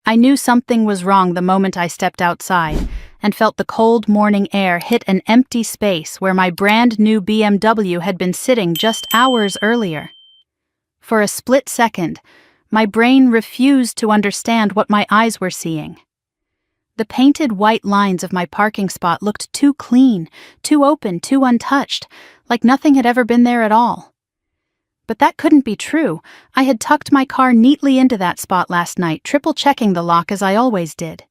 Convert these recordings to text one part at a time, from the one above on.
I knew something was wrong the moment I stepped outside and felt the cold morning air hit an empty space where my brand new BMW had been sitting just hours earlier. For a split second, my brain refused to understand what my eyes were seeing. The painted white lines of my parking spot looked too clean, too open, too untouched, like nothing had ever been there at all. But that couldn't be true. I had tucked my car neatly into that spot last night, triple-checking the lock as I always did.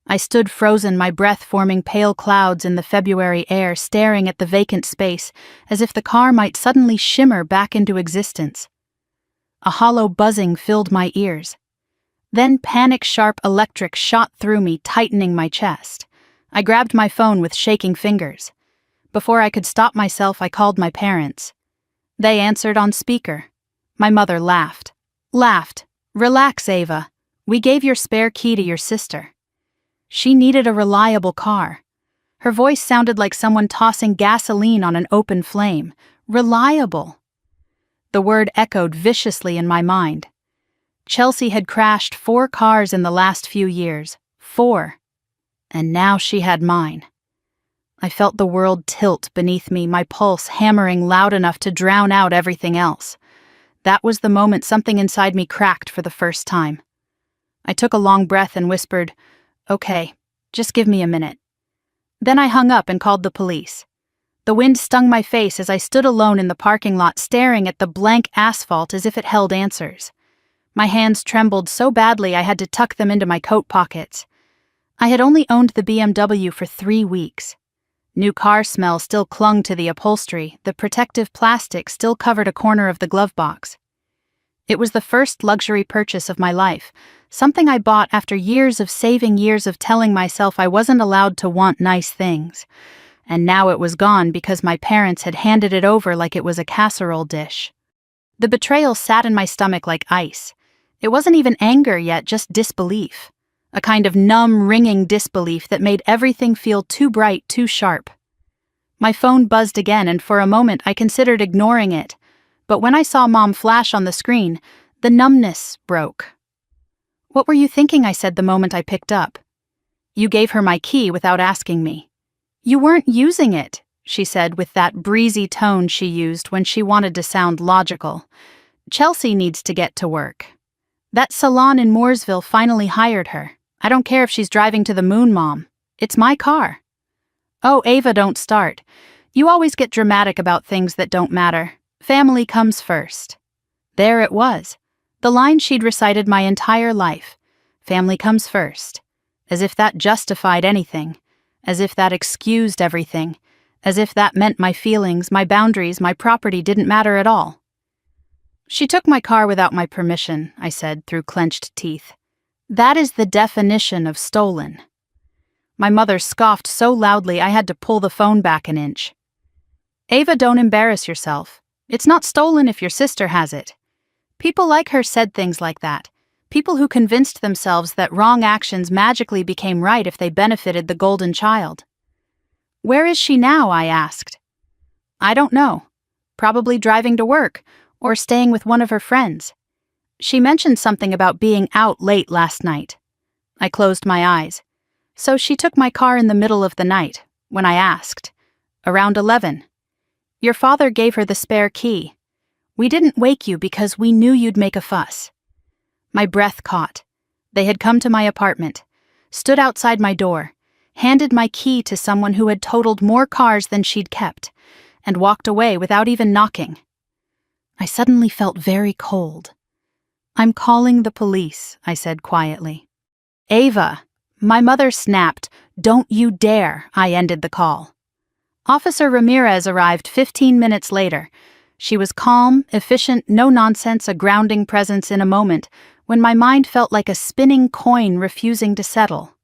I stood frozen, my breath forming pale clouds in the February air, staring at the vacant space as if the car might suddenly shimmer back into existence. A hollow buzzing filled my ears. Then panic-sharp electric shot through me, tightening my chest. I grabbed my phone with shaking fingers. Before I could stop myself, I called my parents. They answered on speaker. My mother laughed. "Relax, Ava. We gave your spare key to your sister." She needed a reliable car. Her voice sounded like someone tossing gasoline on an open flame. Reliable. The word echoed viciously in my mind. Chelsea had crashed 4 cars in the last few years. 4. And now she had mine. I felt the world tilt beneath me, my pulse hammering loud enough to drown out everything else. That was the moment something inside me cracked for the first time. I took a long breath and whispered, "Okay, just give me a minute." Then I hung up and called the police. The wind stung my face as I stood alone in the parking lot, staring at the blank asphalt as if it held answers. My hands trembled so badly I had to tuck them into my coat pockets. I had only owned the BMW for 3 weeks. New car smell still clung to the upholstery, the protective plastic still covered a corner of the glove box. It was the first luxury purchase of my life, something I bought after years of saving, years of telling myself I wasn't allowed to want nice things. And now it was gone because my parents had handed it over like it was a casserole dish. The betrayal sat in my stomach like ice. It wasn't even anger yet, just disbelief. A kind of numb, ringing disbelief that made everything feel too bright, too sharp. My phone buzzed again, and for a moment I considered ignoring it. But when I saw Mom flash on the screen, the numbness broke. "What were you thinking?" I said the moment I picked up. "You gave her my key without asking me." "You weren't using it," she said with that breezy tone she used when she wanted to sound logical. "Chelsea needs to get to work. That salon in Mooresville finally hired her. I don't care if she's driving to the moon, Mom. It's my car." "Oh, Ava, don't start. You always get dramatic about things that don't matter. Family comes first." There it was. The line she'd recited my entire life. Family comes first. As if that justified anything. As if that excused everything. As if that meant my feelings, my boundaries, my property didn't matter at all. "She took my car without my permission," I said through clenched teeth. "That is the definition of stolen." My mother scoffed so loudly I had to pull the phone back an inch. "Ava, don't embarrass yourself. It's not stolen if your sister has it." People like her said things like that. People who convinced themselves that wrong actions magically became right if they benefited the golden child. "Where is she now?" I asked. "I don't know. Probably driving to work, or staying with one of her friends. She mentioned something about being out late last night." I closed my eyes. "So she took my car in the middle of the night, when I asked. Around 11. Your father gave her the spare key. We didn't wake you because we knew you'd make a fuss." My breath caught. They had come to my apartment, stood outside my door, handed my key to someone who had totaled more cars than she'd kept, and walked away without even knocking. I suddenly felt very cold. "I'm calling the police," I said quietly. "Ava," my mother snapped. "Don't you dare," I ended the call. Officer Ramirez arrived 15 minutes later. She was calm, efficient, no nonsense, a grounding presence in a moment when my mind felt like a spinning coin refusing to settle.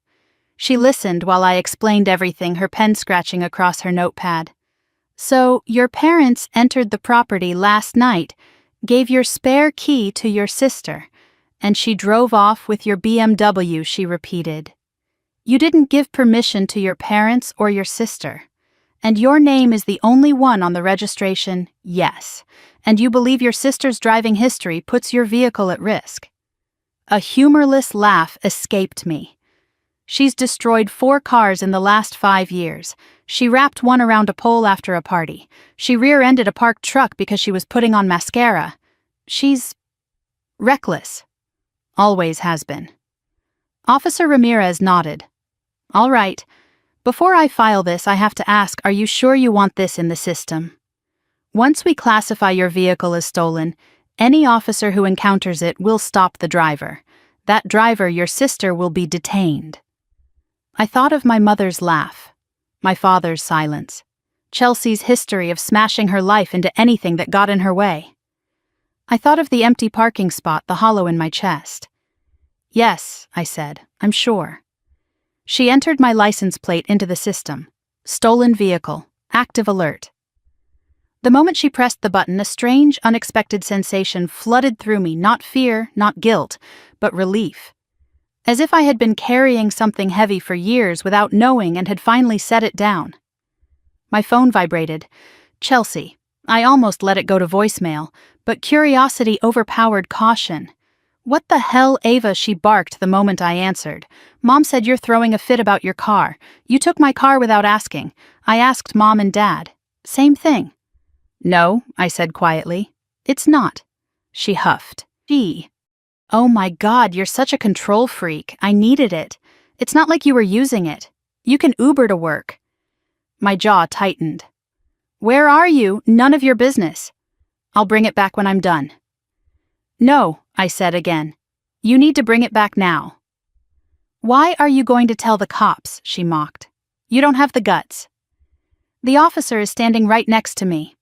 She listened while I explained everything, her pen scratching across her notepad. "So, your parents entered the property last night, gave your spare key to your sister, and she drove off with your BMW," she repeated. "You didn't give permission to your parents or your sister. And your name is the only one on the registration, yes. And you believe your sister's driving history puts your vehicle at risk." A humorless laugh escaped me. She's destroyed 4 cars in the last 5 years. She wrapped one around a pole after a party. She rear-ended a parked truck because she was putting on mascara. She's reckless. Always has been. Officer Ramirez nodded. All right. Before I file this, I have to ask, are you sure you want this in the system? Once we classify your vehicle as stolen, any officer who encounters it will stop the driver. That driver, your sister, will be detained. I thought of my mother's laugh, my father's silence, Chelsea's history of smashing her life into anything that got in her way. I thought of the empty parking spot, the hollow in my chest. Yes, I said, I'm sure. She entered my license plate into the system. Stolen vehicle, active alert. The moment she pressed the button, a strange, unexpected sensation flooded through me, not fear, not guilt, but relief. As if I had been carrying something heavy for years without knowing and had finally set it down. My phone vibrated. Chelsea. I almost let it go to voicemail, but curiosity overpowered caution. What the hell, Ava, she barked the moment I answered. Mom said you're throwing a fit about your car. You took my car without asking. I asked Mom and Dad. Same thing. No, I said quietly. It's not. She huffed. Gee. Oh my God, you're such a control freak. I needed it. It's not like you were using it. You can Uber to work. My jaw tightened. Where are you? None of your business. I'll bring it back when I'm done. No, I said again. You need to bring it back now. Why are you going to tell the cops? She mocked. You don't have the guts. The officer is standing right next to me.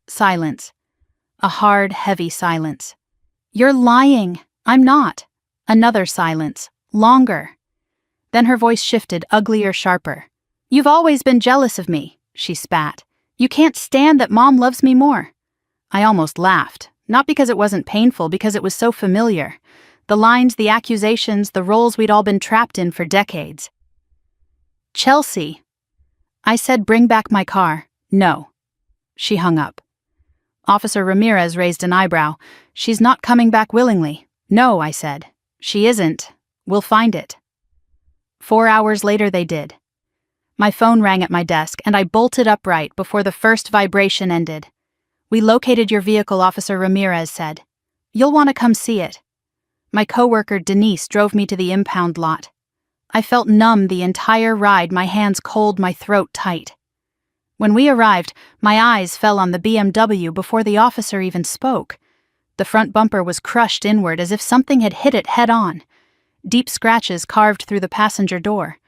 Silence. A hard, heavy silence. You're lying. I'm not. Another silence. Longer. Then her voice shifted, uglier, sharper. You've always been jealous of me, she spat. You can't stand that Mom loves me more. I almost laughed, not because it wasn't painful, because it was so familiar. The lines, the accusations, the roles we'd all been trapped in for decades. Chelsea. I said, bring back my car. No. She hung up. Officer Ramirez raised an eyebrow. She's not coming back willingly. No, I said. She isn't. We'll find it. 4 hours later they did. My phone rang at my desk, and I bolted upright before the first vibration ended. We located your vehicle, Officer Ramirez said. You'll want to come see it. My coworker Denise drove me to the impound lot. I felt numb the entire ride, my hands cold, my throat tight. When we arrived, my eyes fell on the BMW before the officer even spoke. The front bumper was crushed inward as if something had hit it head-on. Deep scratches carved through the passenger door.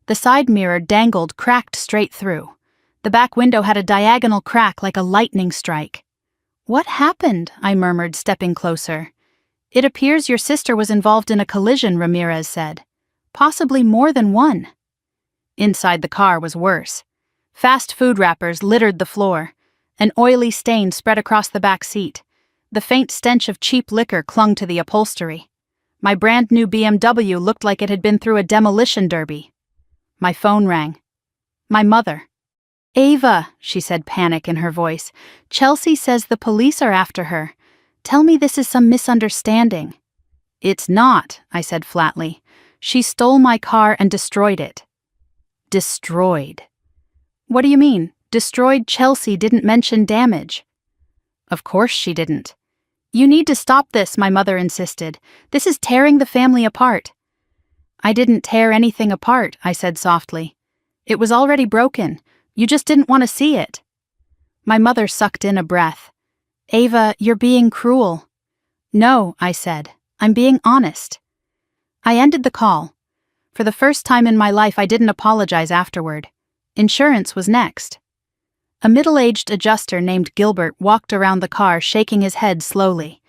The side mirror dangled, cracked straight through. The back window had a diagonal crack like a lightning strike. What happened? I murmured, stepping closer. It appears your sister was involved in a collision, Ramirez said. Possibly more than one. Inside the car was worse. Fast food wrappers littered the floor. An oily stain spread across the back seat. The faint stench of cheap liquor clung to the upholstery. My brand new BMW looked like it had been through a demolition derby. My phone rang. My mother. Ava, she said, panic in her voice. Chelsea says the police are after her. Tell me this is some misunderstanding. It's not, I said flatly. She stole my car and destroyed it. Destroyed. What do you mean? Destroyed? Chelsea didn't mention damage. Of course she didn't. You need to stop this, my mother insisted. This is tearing the family apart. I didn't tear anything apart, I said softly. It was already broken. You just didn't want to see it. My mother sucked in a breath. Ava, you're being cruel. No, I said. I'm being honest. I ended the call. For the first time in my life, I didn't apologize afterward. Insurance was next. A middle-aged adjuster named Gilbert walked around the car, shaking his head slowly.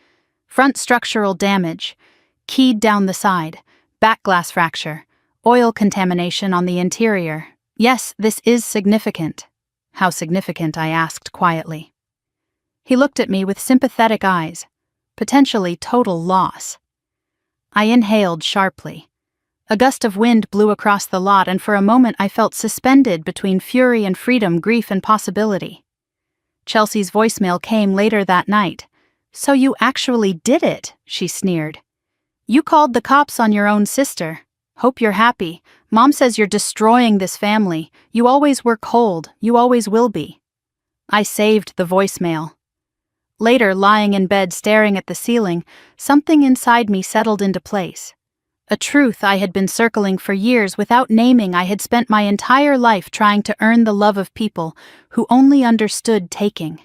Front structural damage, keyed down the side, back glass fracture, oil contamination on the interior. Yes, this is significant. How significant? I asked quietly. He looked at me with sympathetic eyes. Potentially total loss. I inhaled sharply. A gust of wind blew across the lot, and for a moment I felt suspended between fury and freedom, grief and possibility. Chelsea's voicemail came later that night. So you actually did it, she sneered. "You called the cops on your own sister. Hope you're happy. Mom says you're destroying this family. You always were cold. You always will be." I saved the voicemail. Later, lying in bed staring at the ceiling, something inside me settled into place. A truth I had been circling for years without naming. I had spent my entire life trying to earn the love of people who only understood taking.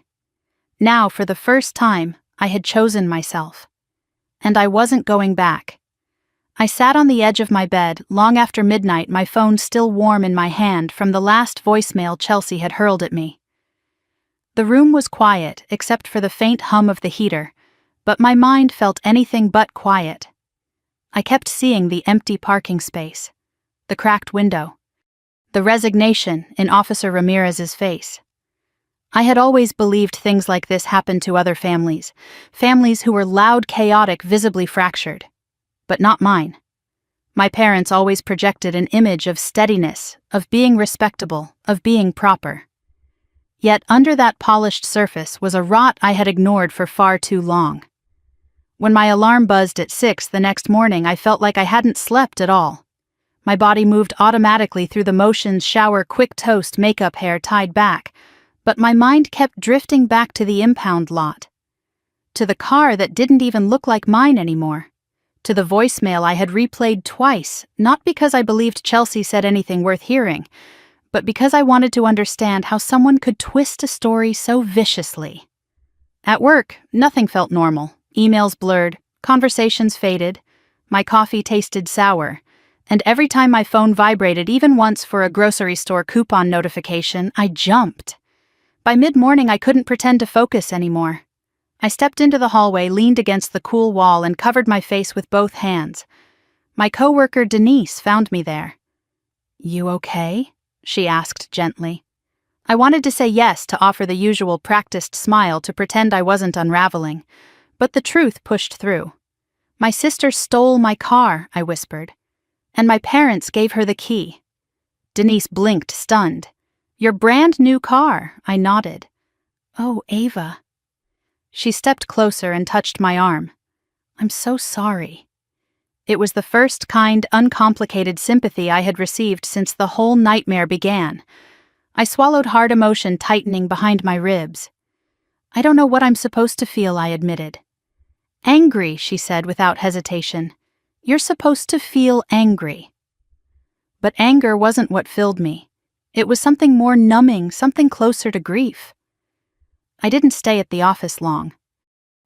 Now, for the first time, I had chosen myself. And I wasn't going back. I sat on the edge of my bed, long after midnight, my phone still warm in my hand from the last voicemail Chelsea had hurled at me. The room was quiet, except for the faint hum of the heater, but my mind felt anything but quiet. I kept seeing the empty parking space, the cracked window, the resignation in Officer Ramirez's face. I had always believed things like this happened to other families, families who were loud, chaotic, visibly fractured. But not mine. My parents always projected an image of steadiness, of being respectable, of being proper. Yet under that polished surface was a rot I had ignored for far too long. When my alarm buzzed at 6 the next morning, I felt like I hadn't slept at all. My body moved automatically through the motions: shower, quick toast, makeup, hair tied back. But my mind kept drifting back to the impound lot. To the car that didn't even look like mine anymore. To the voicemail I had replayed twice, not because I believed Chelsea said anything worth hearing, but because I wanted to understand how someone could twist a story so viciously. At work, nothing felt normal. Emails blurred, conversations faded, my coffee tasted sour, and every time my phone vibrated, even once for a grocery store coupon notification, I jumped. By mid-morning, I couldn't pretend to focus anymore. I stepped into the hallway, leaned against the cool wall, and covered my face with both hands. My coworker Denise found me there. "You okay?" she asked gently. I wanted to say yes, to offer the usual practiced smile, to pretend I wasn't unraveling. But the truth pushed through. "My sister stole my car," I whispered. "And my parents gave her the key." Denise blinked, stunned. "Your brand new car," I nodded. "Oh, Ava." She stepped closer and touched my arm. "I'm so sorry." It was the first kind, uncomplicated sympathy I had received since the whole nightmare began. I swallowed hard, emotion tightening behind my ribs. "I don't know what I'm supposed to feel," I admitted. "Angry," she said without hesitation. "You're supposed to feel angry." But anger wasn't what filled me. It was something more numbing, something closer to grief. I didn't stay at the office long.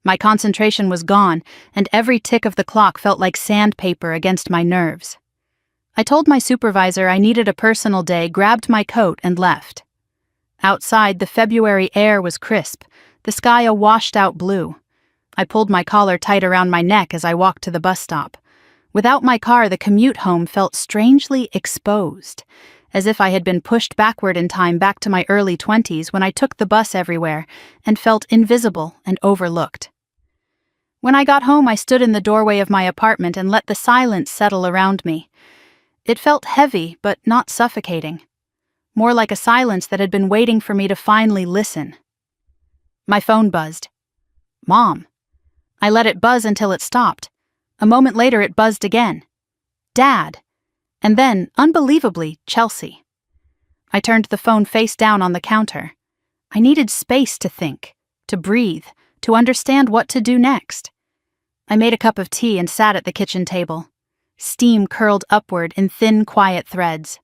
My concentration was gone, and every tick of the clock felt like sandpaper against my nerves. I told my supervisor I needed a personal day, grabbed my coat, and left. Outside, the February air was crisp, the sky a washed-out blue. I pulled my collar tight around my neck as I walked to the bus stop. Without my car, the commute home felt strangely exposed, as if I had been pushed backward in time, back to my early 20s when I took the bus everywhere and felt invisible and overlooked. When I got home, I stood in the doorway of my apartment and let the silence settle around me. It felt heavy, but not suffocating. More like a silence that had been waiting for me to finally listen. My phone buzzed. "Mom." I let it buzz until it stopped. A moment later, it buzzed again. "Dad." And then, unbelievably, Chelsea. I turned the phone face down on the counter. I needed space to think, to breathe, to understand what to do next. I made a cup of tea and sat at the kitchen table. Steam curled upward in thin, quiet threads.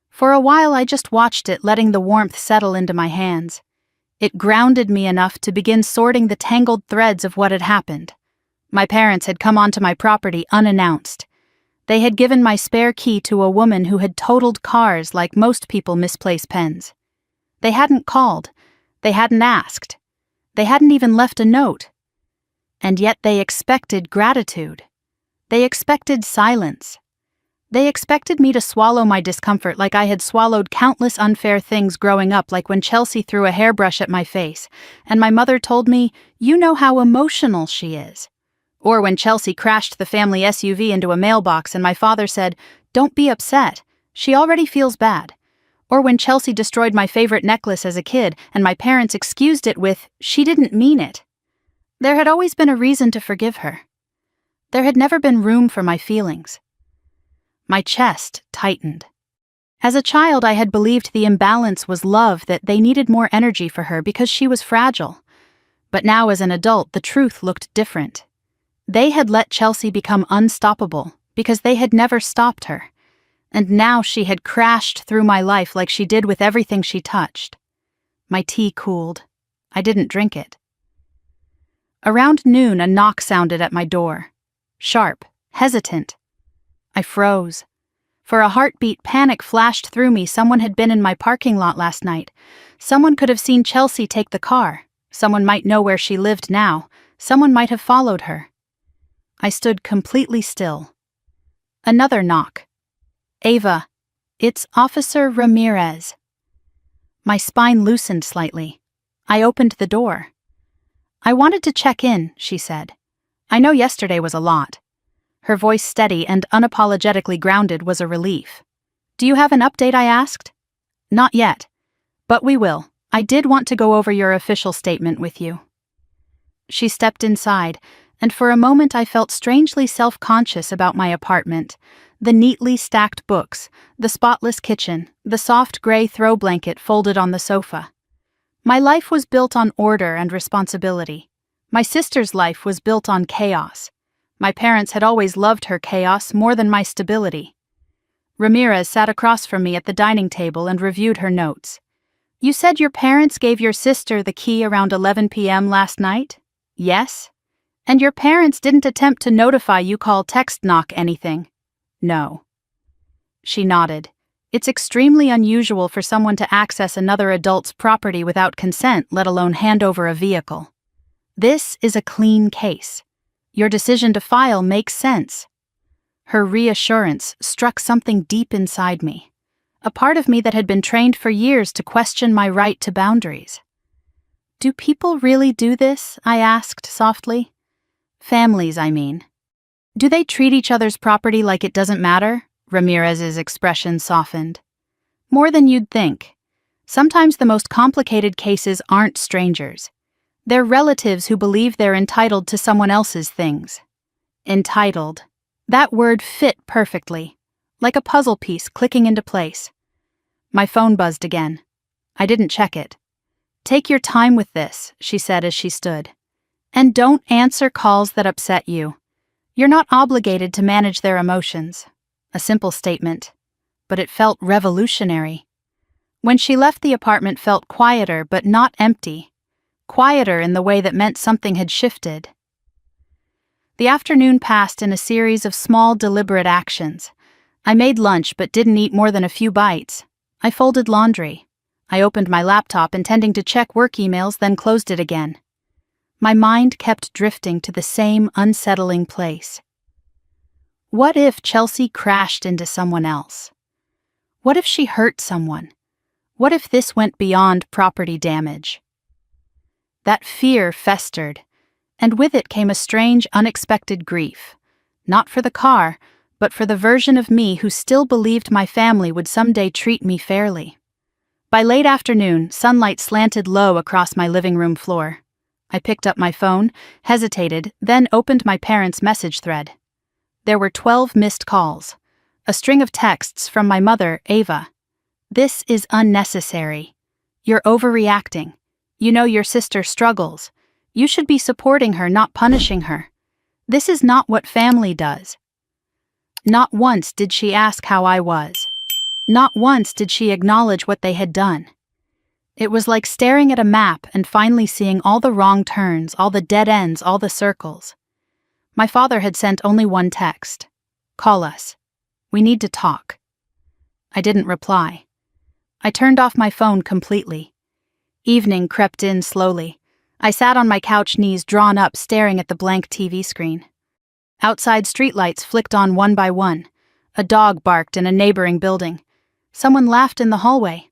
For a while, I just watched it, letting the warmth settle into my hands. It grounded me enough to begin sorting the tangled threads of what had happened. My parents had come onto my property unannounced. They had given my spare key to a woman who had totaled cars like most people misplace pens. They hadn't called. They hadn't asked. They hadn't even left a note. And yet they expected gratitude. They expected silence. They expected me to swallow my discomfort like I had swallowed countless unfair things growing up, like when Chelsea threw a hairbrush at my face, and my mother told me, "You know how emotional she is." Or when Chelsea crashed the family SUV into a mailbox and my father said, "Don't be upset. She already feels bad." Or when Chelsea destroyed my favorite necklace as a kid and my parents excused it with, "She didn't mean it." There had always been a reason to forgive her. There had never been room for my feelings. My chest tightened. As a child, I had believed the imbalance was love, that they needed more energy for her because she was fragile. But now as an adult, the truth looked different. They had let Chelsea become unstoppable because they had never stopped her. And now she had crashed through my life like she did with everything she touched. My tea cooled. I didn't drink it. Around noon, a knock sounded at my door. Sharp, hesitant. I froze. For a heartbeat, panic flashed through me. Someone had been in my parking lot last night. Someone could have seen Chelsea take the car. Someone might know where she lived now. Someone might have followed her. I stood completely still. Another knock. Ava, it's Officer Ramirez. My spine loosened slightly. I opened the door. I wanted to check in, she said. I know yesterday was a lot. Her voice, steady and unapologetically grounded, was a relief. Do you have an update, I asked? Not yet. But we will. I did want to go over your official statement with you. She stepped inside, and for a moment I felt strangely self-conscious about my apartment. The neatly stacked books, the spotless kitchen, the soft gray throw blanket folded on the sofa. My life was built on order and responsibility. My sister's life was built on chaos. My parents had always loved her chaos more than my stability. Ramirez sat across from me at the dining table and reviewed her notes. You said your parents gave your sister the key around 11 p.m. last night? Yes? And your parents didn't attempt to notify you, call, text, knock, anything? No. She nodded. It's extremely unusual for someone to access another adult's property without consent, let alone hand over a vehicle. This is a clean case. Your decision to file makes sense. Her reassurance struck something deep inside me, a part of me that had been trained for years to question my right to boundaries. Do people really do this? I asked softly. Families, I mean. Do they treat each other's property like it doesn't matter? Ramirez's expression softened. More than you'd think. Sometimes the most complicated cases aren't strangers. They're relatives who believe they're entitled to someone else's things. Entitled. That word fit perfectly, like a puzzle piece clicking into place. My phone buzzed again. I didn't check it. Take your time with this, she said as she stood. And don't answer calls that upset you. You're not obligated to manage their emotions. A simple statement, but it felt revolutionary. When she left, the apartment felt quieter but not empty. Quieter in the way that meant something had shifted. The afternoon passed in a series of small, deliberate actions. I made lunch but didn't eat more than a few bites. I folded laundry. I opened my laptop intending to check work emails, then closed it again. My mind kept drifting to the same unsettling place. What if Chelsea crashed into someone else? What if she hurt someone? What if this went beyond property damage? That fear festered, and with it came a strange, unexpected grief. Not for the car, but for the version of me who still believed my family would someday treat me fairly. By late afternoon, sunlight slanted low across my living room floor. I picked up my phone, hesitated, then opened my parents' message thread. There were 12 missed calls. A string of texts from my mother, Ava. This is unnecessary. You're overreacting. You know your sister struggles. You should be supporting her, not punishing her. This is not what family does. Not once did she ask how I was. Not once did she acknowledge what they had done. It was like staring at a map and finally seeing all the wrong turns, all the dead ends, all the circles. My father had sent only one text. Call us. We need to talk. I didn't reply. I turned off my phone completely. Evening crept in slowly. I sat on my couch, knees drawn up, staring at the blank TV screen. Outside, streetlights flicked on one by one. A dog barked in a neighboring building. Someone laughed in the hallway.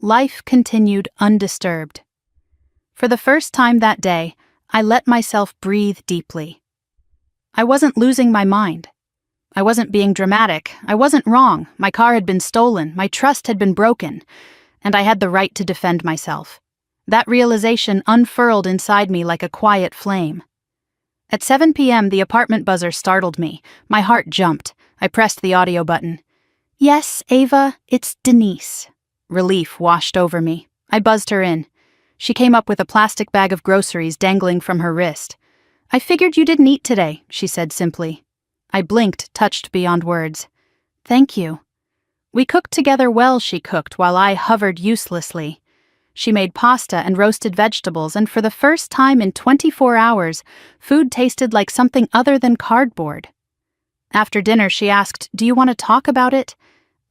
Life continued undisturbed. For the first time that day, I let myself breathe deeply. I wasn't losing my mind. I wasn't being dramatic. I wasn't wrong. My car had been stolen. My trust had been broken. And I had the right to defend myself. That realization unfurled inside me like a quiet flame. At 7 p.m., the apartment buzzer startled me. My heart jumped. I pressed the audio button. "Yes, Ava, it's Denise." Relief washed over me. I buzzed her in. She came up with a plastic bag of groceries dangling from her wrist. "I figured you didn't eat today," she said simply. I blinked, touched beyond words. "Thank you." We cooked together well, she cooked, while I hovered uselessly. She made pasta and roasted vegetables, and for the first time in 24 hours, food tasted like something other than cardboard. After dinner, she asked, "Do you want to talk about it?"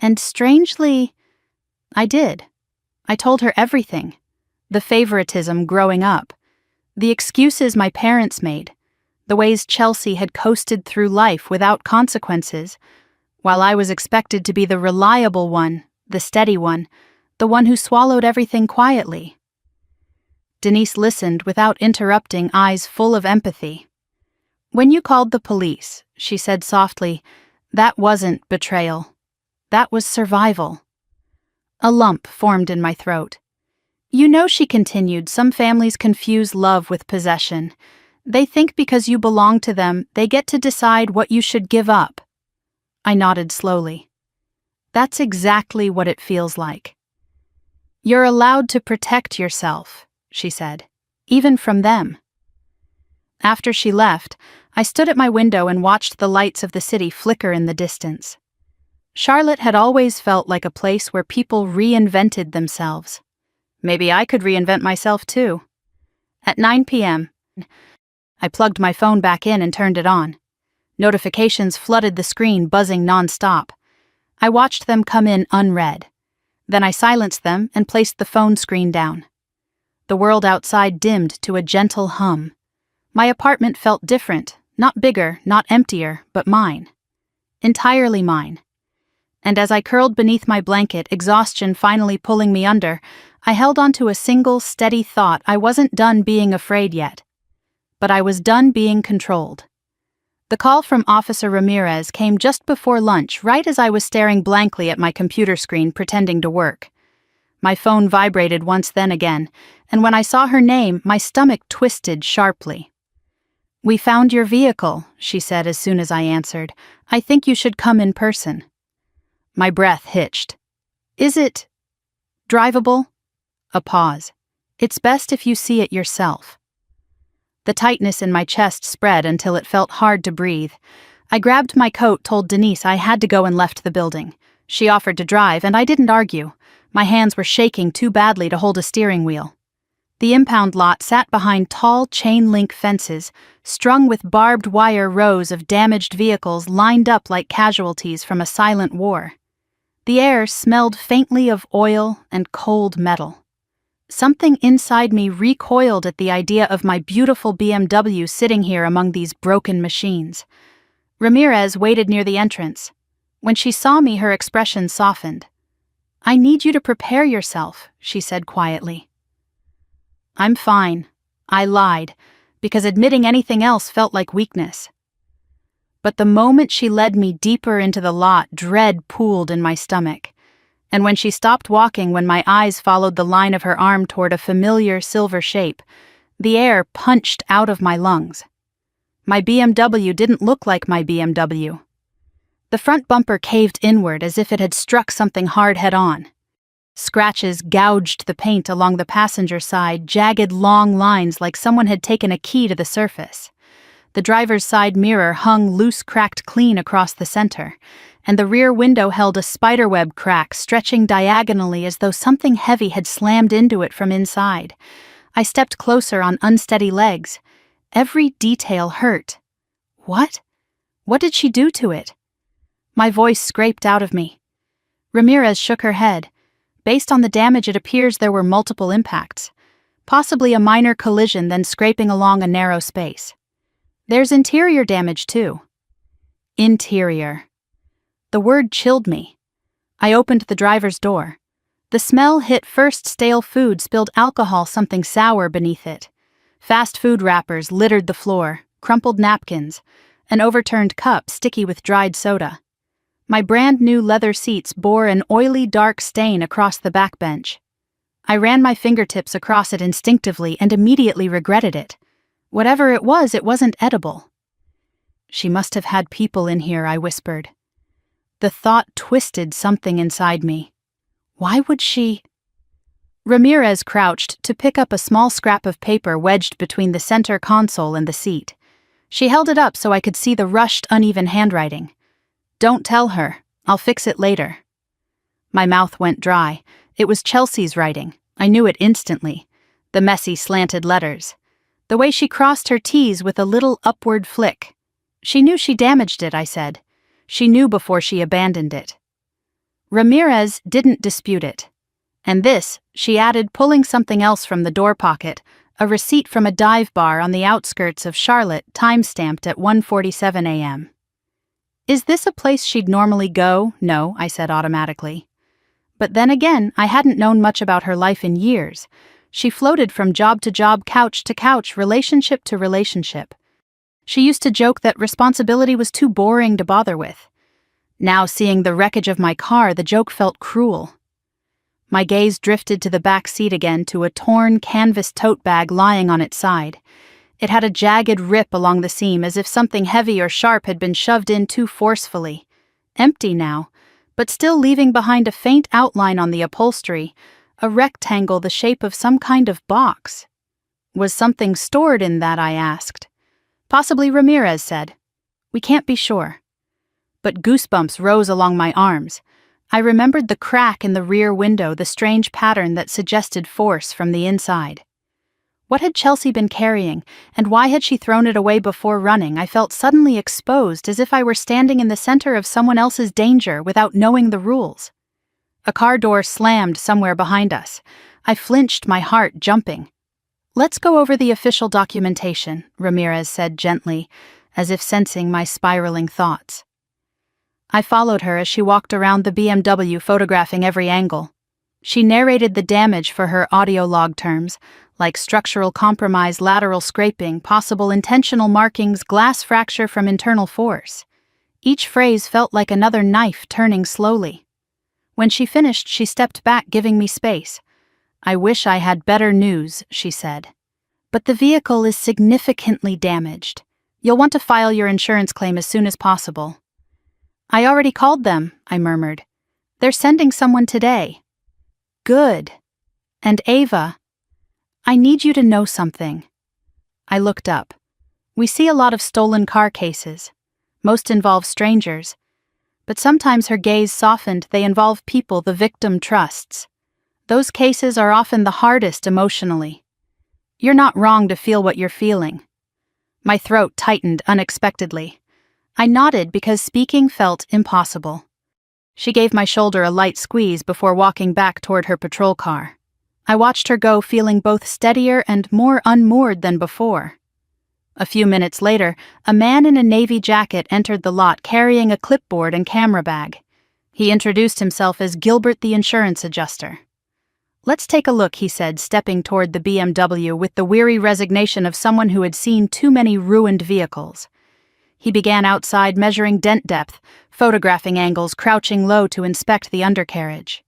And strangely, I did. I told her everything. The favoritism growing up. The excuses my parents made. The ways Chelsea had coasted through life without consequences, while I was expected to be the reliable one, the steady one, the one who swallowed everything quietly. Denise listened without interrupting, eyes full of empathy. "When you called the police," she said softly, "that wasn't betrayal. That was survival." A lump formed in my throat. "You know," she continued, "some families confuse love with possession. They think because you belong to them, they get to decide what you should give up." I nodded slowly. "That's exactly what it feels like." "You're allowed to protect yourself," she said, "even from them." After she left, I stood at my window and watched the lights of the city flicker in the distance. Charlotte had always felt like a place where people reinvented themselves. Maybe I could reinvent myself too. At 9 p.m., I plugged my phone back in and turned it on. Notifications flooded the screen, buzzing nonstop. I watched them come in unread. Then I silenced them and placed the phone screen down. The world outside dimmed to a gentle hum. My apartment felt different, not bigger, not emptier, but mine. Entirely mine. And as I curled beneath my blanket, exhaustion finally pulling me under, I held on to a single, steady thought: I wasn't done being afraid yet. But I was done being controlled. The call from Officer Ramirez came just before lunch, right as I was staring blankly at my computer screen pretending to work. My phone vibrated once, then again, and when I saw her name, my stomach twisted sharply. "We found your vehicle," she said as soon as I answered. "I think you should come in person." My breath hitched. "Is it drivable?" A pause. "It's best if you see it yourself." The tightness in my chest spread until it felt hard to breathe. I grabbed my coat, told Denise I had to go, and left the building. She offered to drive, and I didn't argue. My hands were shaking too badly to hold a steering wheel. The impound lot sat behind tall chain-link fences, strung with barbed wire rows of damaged vehicles lined up like casualties from a silent war. The air smelled faintly of oil and cold metal. Something inside me recoiled at the idea of my beautiful BMW sitting here among these broken machines. Ramirez waited near the entrance. When she saw me, her expression softened. "I need you to prepare yourself," she said quietly. "I'm fine." I lied, because admitting anything else felt like weakness. But the moment she led me deeper into the lot, dread pooled in my stomach. And when she stopped walking, when my eyes followed the line of her arm toward a familiar silver shape, the air punched out of my lungs. My BMW didn't look like my BMW. The front bumper caved inward as if it had struck something hard head-on. Scratches gouged the paint along the passenger side, jagged long lines like someone had taken a key to the surface. The driver's side mirror hung loose, cracked clean across the center, and the rear window held a spiderweb crack stretching diagonally as though something heavy had slammed into it from inside. I stepped closer on unsteady legs. Every detail hurt. What? What did she do to it? My voice scraped out of me. Ramirez shook her head. "Based on the damage, it appears there were multiple impacts. Possibly a minor collision, then scraping along a narrow space. There's interior damage, too." Interior. The word chilled me. I opened the driver's door. The smell hit first: stale food, spilled alcohol, something sour beneath it. Fast food wrappers littered the floor, crumpled napkins, an overturned cup sticky with dried soda. My brand new leather seats bore an oily, dark stain across the back bench. I ran my fingertips across it instinctively and immediately regretted it. Whatever it wasn't edible. She must have had people in here, I whispered. The thought twisted something inside me. Why would she? Ramirez crouched to pick up a small scrap of paper wedged between the center console and the seat. She held it up so I could see the rushed, uneven handwriting. Don't tell her. I'll fix it later. My mouth went dry. It was Chelsea's writing. I knew it instantly. The messy, slanted letters. The way she crossed her T's with a little upward flick. She knew she damaged it, I said. She knew before she abandoned it. Ramirez didn't dispute it. And this, she added, pulling something else from the door pocket, a receipt from a dive bar on the outskirts of Charlotte, time-stamped at 1:47 a.m. Is this a place she'd normally go? No, I said automatically. But then again, I hadn't known much about her life in years. She floated from job to job, couch to couch, relationship to relationship. She used to joke that responsibility was too boring to bother with. Now, seeing the wreckage of my car, the joke felt cruel. My gaze drifted to the back seat again, to a torn canvas tote bag lying on its side. It had a jagged rip along the seam, as if something heavy or sharp had been shoved in too forcefully. Empty now, but still leaving behind a faint outline on the upholstery, a rectangle the shape of some kind of box. Was something stored in that, I asked. Possibly, Ramirez said. We can't be sure. But goosebumps rose along my arms. I remembered the crack in the rear window, the strange pattern that suggested force from the inside. What had Chelsea been carrying, and why had she thrown it away before running? I felt suddenly exposed, as if I were standing in the center of someone else's danger without knowing the rules. A car door slammed somewhere behind us. I flinched, my heart jumping. Let's go over the official documentation, Ramirez said gently, as if sensing my spiraling thoughts. I followed her as she walked around the BMW, photographing every angle. She narrated the damage for her audio log terms, like structural compromise, lateral scraping, possible intentional markings, glass fracture from internal force. Each phrase felt like another knife turning slowly. When she finished, she stepped back, giving me space. I wish I had better news, she said. But the vehicle is significantly damaged. You'll want to file your insurance claim as soon as possible. I already called them, I murmured. They're sending someone today. Good. And Ava, I need you to know something. I looked up. We see a lot of stolen car cases. Most involve strangers. But sometimes her gaze softened. They involve people the victim trusts. Those cases are often the hardest emotionally. You're not wrong to feel what you're feeling. My throat tightened unexpectedly. I nodded because speaking felt impossible. She gave my shoulder a light squeeze before walking back toward her patrol car. I watched her go, feeling both steadier and more unmoored than before. A few minutes later, a man in a navy jacket entered the lot carrying a clipboard and camera bag. He introduced himself as Gilbert, the insurance adjuster. Let's take a look, he said, stepping toward the BMW with the weary resignation of someone who had seen too many ruined vehicles. He began outside, measuring dent depth, photographing angles, crouching low to inspect the undercarriage.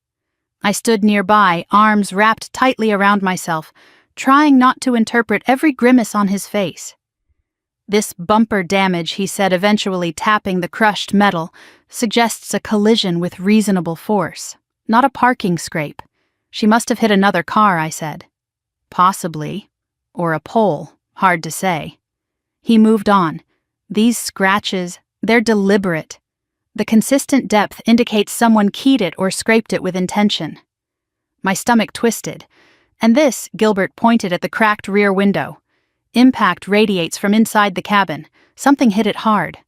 I stood nearby, arms wrapped tightly around myself, trying not to interpret every grimace on his face. This bumper damage, he said, eventually tapping the crushed metal, suggests a collision with reasonable force, not a parking scrape. She must have hit another car, I said. Possibly. Or a pole. Hard to say. He moved on. These scratches, they're deliberate. The consistent depth indicates someone keyed it or scraped it with intention. My stomach twisted. And this, Gilbert pointed at the cracked rear window. Impact radiates from inside the cabin. Something hit it hard.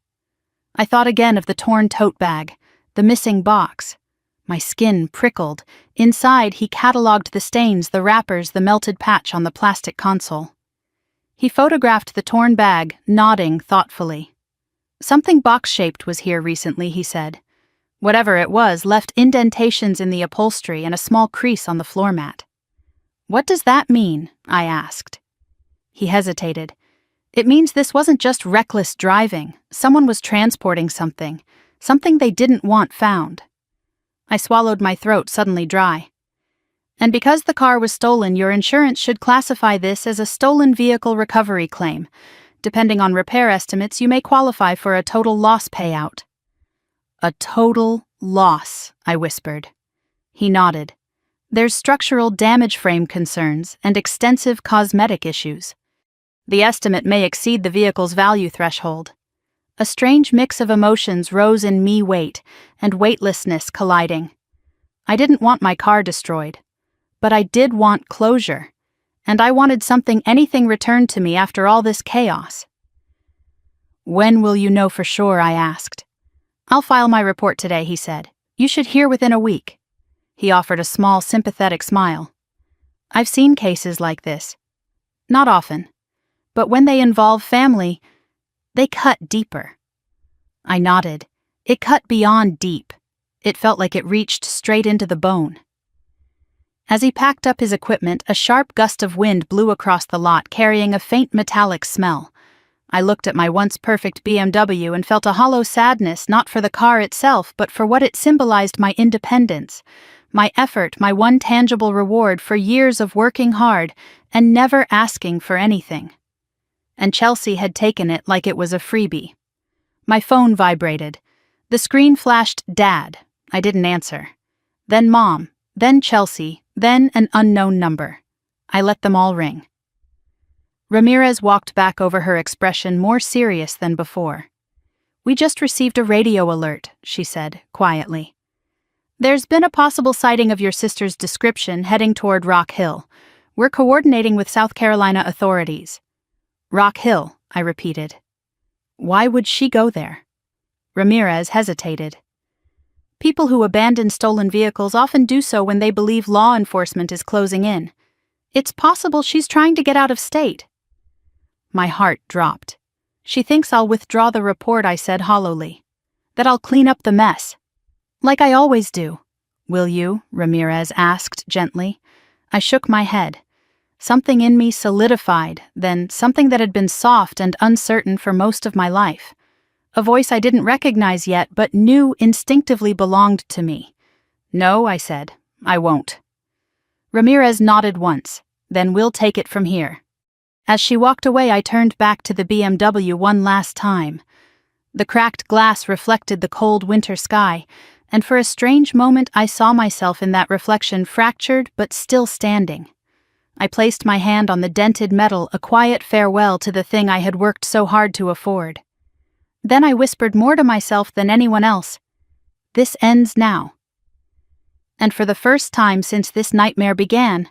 I thought again of the torn tote bag, the missing box. My skin prickled. Inside, he cataloged the stains, the wrappers, the melted patch on the plastic console. He photographed the torn bag, nodding thoughtfully. Something box-shaped was here recently, he said. Whatever it was left indentations in the upholstery and a small crease on the floor mat. What does that mean? I asked. He hesitated. It means this wasn't just reckless driving. Someone was transporting something they didn't want found. I swallowed, my throat suddenly dry. And because the car was stolen, your insurance should classify this as a stolen vehicle recovery claim. Depending on repair estimates, you may qualify for a total loss payout." "A total loss," I whispered. He nodded. "There's structural damage frame concerns and extensive cosmetic issues. The estimate may exceed the vehicle's value threshold." A strange mix of emotions rose in me, weight and weightlessness colliding. I didn't want my car destroyed, but I did want closure, and I wanted anything returned to me after all this chaos. "When will you know for sure?" I asked. "I'll file my report today," he said. "You should hear within a week." He offered a small, sympathetic smile. "I've seen cases like this. Not often, but when they involve family, they cut deeper." I nodded. It cut beyond deep. It felt like it reached straight into the bone. As he packed up his equipment, a sharp gust of wind blew across the lot, carrying a faint metallic smell. I looked at my once perfect BMW and felt a hollow sadness, not for the car itself, but for what it symbolized: my independence, my effort, my one tangible reward for years of working hard and never asking for anything. And Chelsea had taken it like it was a freebie. My phone vibrated. The screen flashed "Dad." I didn't answer. Then Mom, then Chelsea, then an unknown number. I let them all ring. Ramirez walked back over her expression, more serious than before. "We just received a radio alert," she said, quietly. "There's been a possible sighting of your sister's description heading toward Rock Hill. We're coordinating with South Carolina authorities." "Rock Hill," I repeated. "Why would she go there?" Ramirez hesitated. "People who abandon stolen vehicles often do so when they believe law enforcement is closing in. It's possible she's trying to get out of state." My heart dropped. "She thinks I'll withdraw the report," I said hollowly. "That I'll clean up the mess. Like I always do." "Will you?" Ramirez asked gently. I shook my head. Something in me solidified, then something that had been soft and uncertain for most of my life. A voice I didn't recognize yet, but knew instinctively belonged to me. "No," I said. "I won't." Ramirez nodded once. "Then we'll take it from here." As she walked away, I turned back to the BMW one last time. The cracked glass reflected the cold winter sky, and for a strange moment I saw myself in that reflection, fractured but still standing. I placed my hand on the dented metal, a quiet farewell to the thing I had worked so hard to afford. Then I whispered more to myself than anyone else, "This ends now." And for the first time since this nightmare began,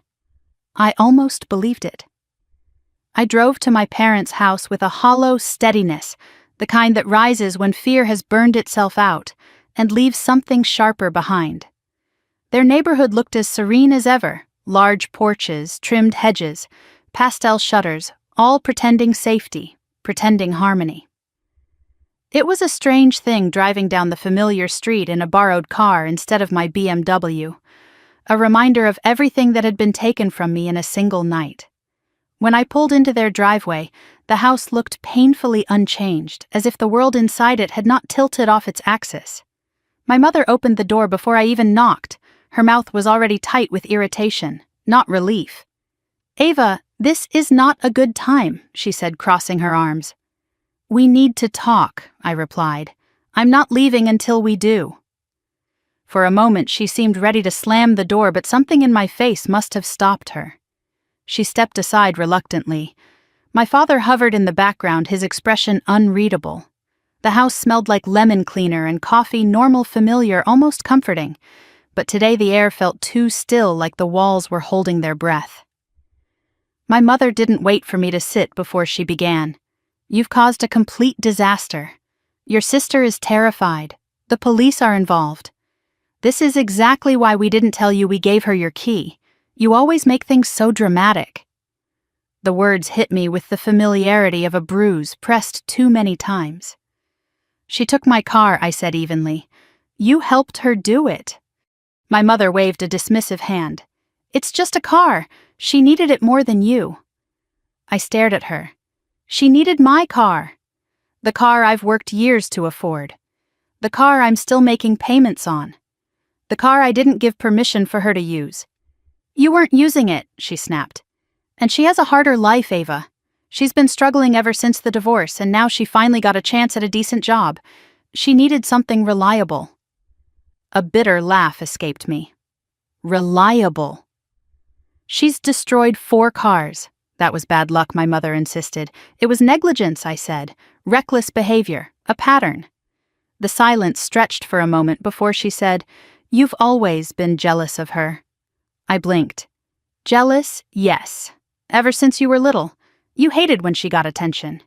I almost believed it. I drove to my parents' house with a hollow steadiness, the kind that rises when fear has burned itself out and leaves something sharper behind. Their neighborhood looked as serene as ever, large porches, trimmed hedges, pastel shutters, all pretending safety, pretending harmony. It was a strange thing driving down the familiar street in a borrowed car instead of my BMW, a reminder of everything that had been taken from me in a single night. When I pulled into their driveway, the house looked painfully unchanged, as if the world inside it had not tilted off its axis. My mother opened the door before I even knocked. Her mouth was already tight with irritation, not relief. "Ava, this is not a good time," she said, crossing her arms. "We need to talk," I replied. "I'm not leaving until we do." For a moment she seemed ready to slam the door, but something in my face must have stopped her. She stepped aside reluctantly. My father hovered in the background, his expression unreadable. The house smelled like lemon cleaner and coffee, normal, familiar, almost comforting. But today the air felt too still, like the walls were holding their breath. My mother didn't wait for me to sit before she began. "You've caused a complete disaster. Your sister is terrified. The police are involved. This is exactly why we didn't tell you we gave her your key. You always make things so dramatic." The words hit me with the familiarity of a bruise pressed too many times. "She took my car," I said evenly. "You helped her do it." My mother waved a dismissive hand. "It's just a car. She needed it more than you." I stared at her. "She needed my car. The car I've worked years to afford. The car I'm still making payments on. The car I didn't give permission for her to use. You weren't using it, she snapped. And she has a harder life, Ava. She's been struggling ever since the divorce, and now she finally got a chance at a decent job. She needed something reliable. A bitter laugh escaped me. Reliable. She's destroyed 4 cars. That was bad luck, my mother insisted. It was negligence, I said. Reckless behavior. A pattern. The silence stretched for a moment before she said, You've always been jealous of her. I blinked. Jealous? Yes. Ever since you were little. You hated when she got attention.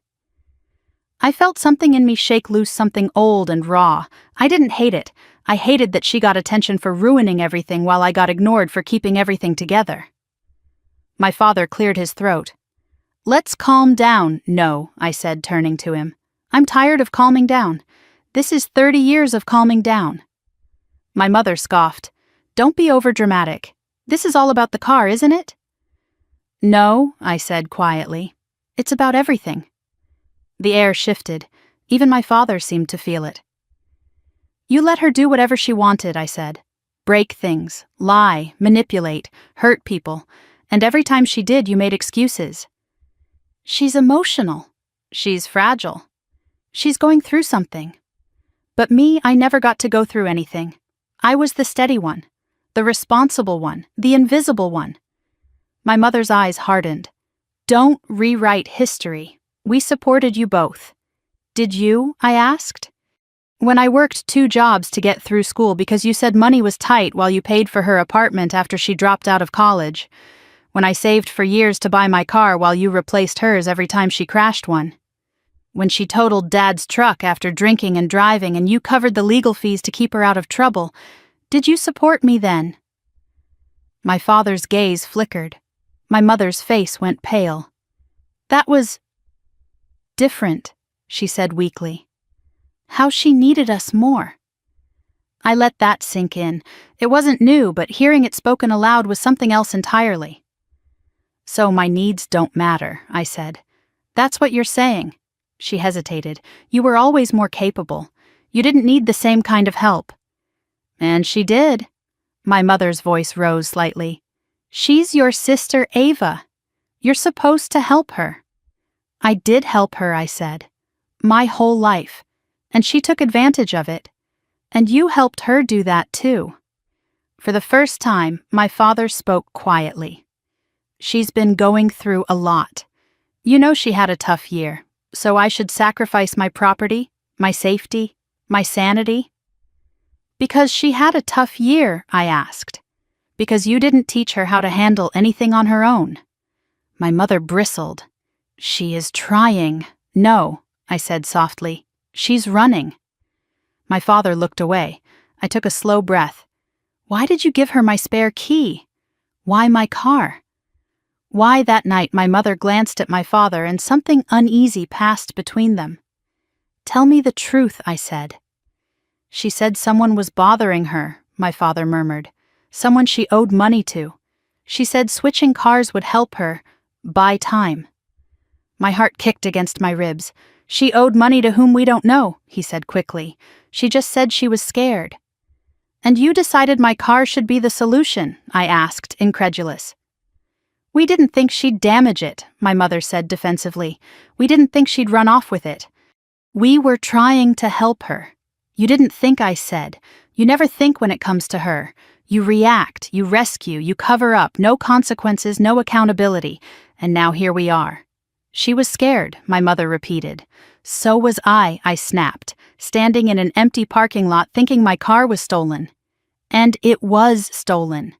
I felt something in me shake loose, something old and raw. I didn't hate it. I hated that she got attention for ruining everything while I got ignored for keeping everything together. My father cleared his throat. Let's calm down, no, I said, turning to him. I'm tired of calming down. This is 30 years of calming down. My mother scoffed. Don't be overdramatic. This is all about the car, isn't it? No, I said quietly. It's about everything. The air shifted. Even my father seemed to feel it. You let her do whatever she wanted, I said. Break things, lie, manipulate, hurt people, and every time she did, you made excuses. She's emotional. She's fragile. She's going through something. But me, I never got to go through anything. I was the steady one, the responsible one, the invisible one. My mother's eyes hardened. Don't rewrite history. We supported you both. Did you? I asked. When I worked 2 jobs to get through school because you said money was tight while you paid for her apartment after she dropped out of college. When I saved for years to buy my car while you replaced hers every time she crashed one. When she totaled Dad's truck after drinking and driving and you covered the legal fees to keep her out of trouble. Did you support me then? My father's gaze flickered. My mother's face went pale. That was different, she said weakly. How she needed us more. I let that sink in. It wasn't new, but hearing it spoken aloud was something else entirely. So my needs don't matter, I said. That's what you're saying. She hesitated. You were always more capable. You didn't need the same kind of help. And she did. My mother's voice rose slightly. She's your sister Ava. You're supposed to help her. I did help her, I said. My whole life. And she took advantage of it. And you helped her do that too. For the first time, my father spoke quietly. She's been going through a lot. You know she had a tough year, so I should sacrifice my property, my safety, my sanity? Because she had a tough year, I asked. Because you didn't teach her how to handle anything on her own. My mother bristled. She is trying. No, I said softly. She's running. My father looked away. I took a slow breath. Why did you give her my spare key? Why my car? Why that night my mother glanced at my father and something uneasy passed between them. Tell me the truth, I said. She said someone was bothering her, my father murmured. Someone she owed money to. She said switching cars would help her buy time. My heart kicked against my ribs. She owed money to whom we don't know, he said quickly. She just said she was scared. And you decided my car should be the solution, I asked, incredulous. We didn't think she'd damage it, my mother said defensively. We didn't think she'd run off with it. We were trying to help her. You didn't think, I said. You never think when it comes to her. You react, you rescue, you cover up, no consequences, no accountability. And now here we are. She was scared, my mother repeated. So was I snapped, standing in an empty parking lot thinking my car was stolen. And it was stolen.